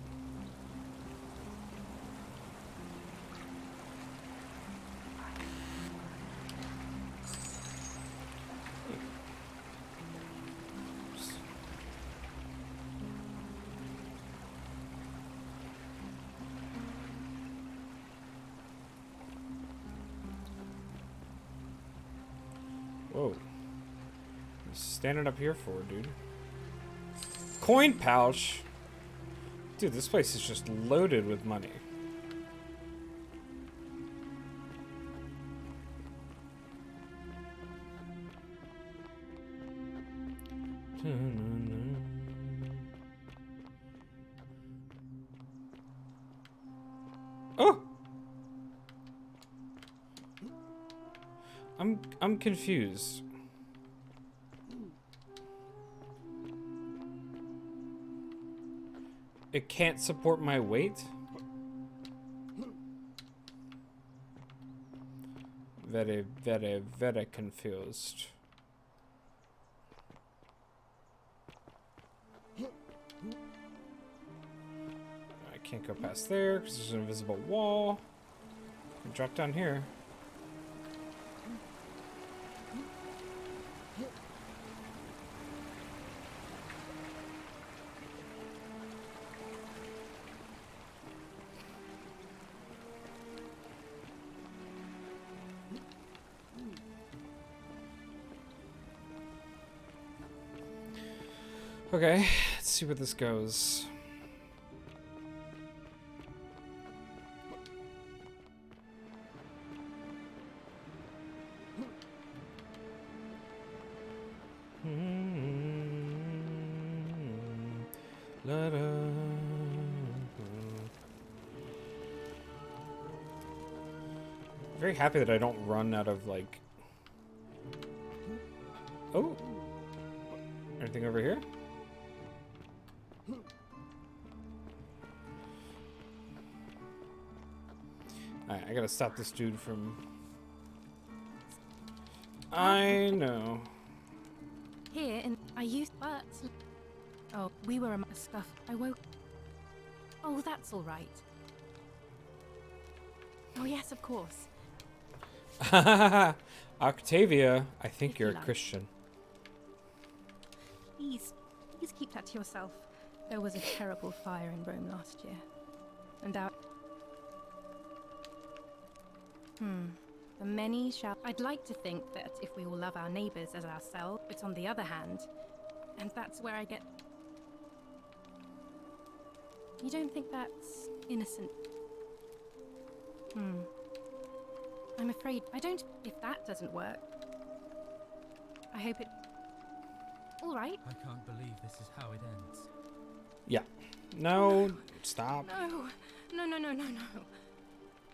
Whoa. Standing up here for, dude. Coin pouch? Dude, this place is just loaded with money. Oh! I'm confused. It can't support my weight? Very, very, very confused. I can't go past there because there's an invisible wall. I can drop down here. Okay, let's see where this goes. Very happy that I don't run out of, like... Oh! Anything over here? Alright, I gotta stop this dude from... I know. Here, and I used but... Oh, we were a scuff. I woke... Oh, that's all right. Oh, yes, of course. Octavia, I think you're a like. Christian. Please keep that to yourself. There was a terrible fire in Rome last year. And our... The many shall... I'd like to think that if we all love our neighbours as ourselves, but on the other hand, and that's where I get... You don't think that's innocent? I'm afraid I don't... If that doesn't work, I hope it... All right. I can't believe this is how it ends. Yeah. No, stop. No.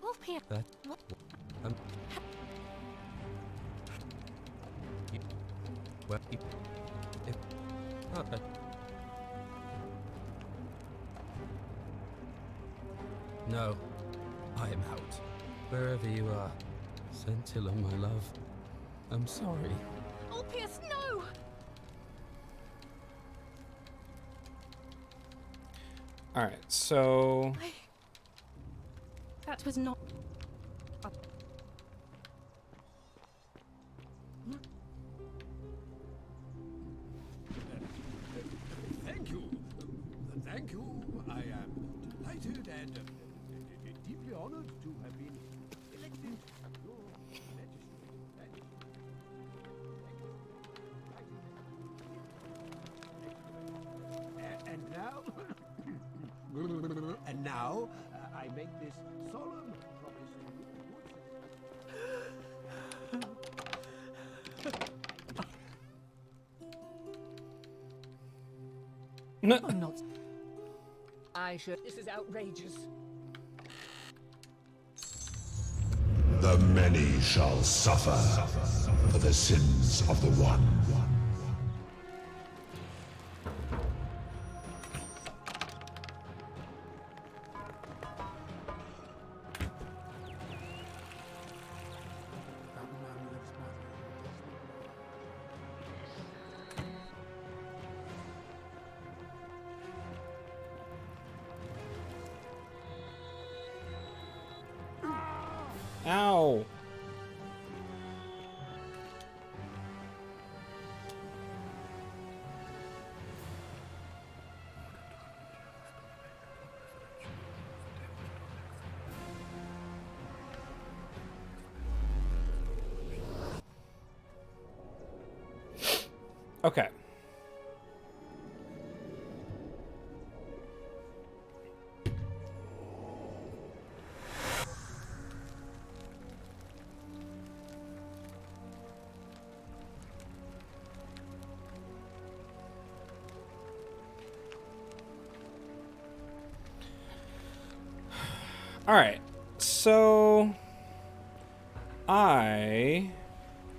All Pierre... That... What? Well, if... No, I am out. Wherever you are, Scintilla, my love. I'm sorry. Oh, Pierce, no! Alright, so... That was not... Thank you. Thank you. I am delighted and deeply honored to have been elected your magistrate. And Now, I make this solemn promise to you. I'm not. I should. This is outrageous. The many shall suffer for the sins of the one. Ow. Okay. All right, so I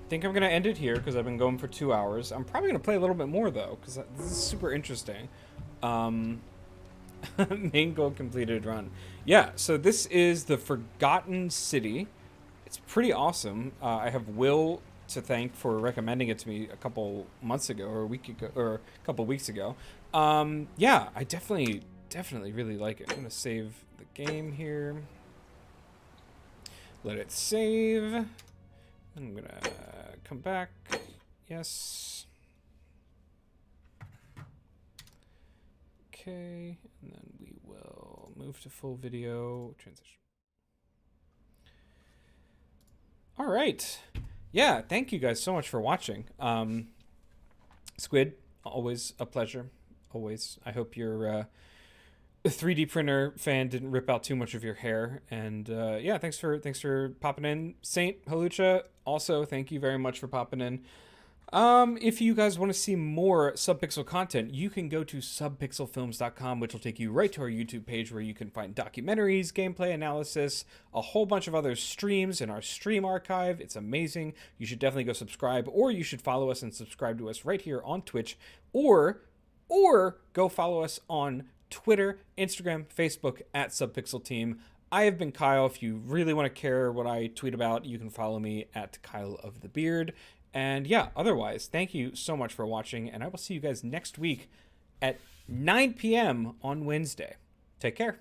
think I'm gonna end it here because I've been going for 2 hours. I'm probably gonna play a little bit more though because this is super interesting. Main goal completed run. Yeah, so this is the Forgotten City. It's pretty awesome. I have Will to thank for recommending it to me a couple months ago or a week ago or a couple weeks ago. Yeah, I definitely really like it. I'm gonna save the game here. Let it save. I'm gonna come back. Yes. Okay, and then we will move to full video transition. All right. Yeah, thank you guys so much for watching. Squid, always a pleasure. Always. I hope your 3D printer fan didn't rip out too much of your hair. And yeah, thanks for popping in. Saint Halucha, also thank you very much for popping in. If you guys want to see more Subpixel content, you can go to subpixelfilms.com, which will take you right to our YouTube page where you can find documentaries, gameplay analysis, a whole bunch of other streams in our stream archive. It's amazing. You should definitely go subscribe, or you should follow us and subscribe to us right here on Twitch, or go follow us on Twitter, Instagram, Facebook at Subpixel Team. I have been Kyle. If you really want to care what I tweet about, you can follow me at Kyle of the Beard. And yeah, otherwise, thank you so much for watching, and I will see you guys next week at 9 p.m. on Wednesday. Take care.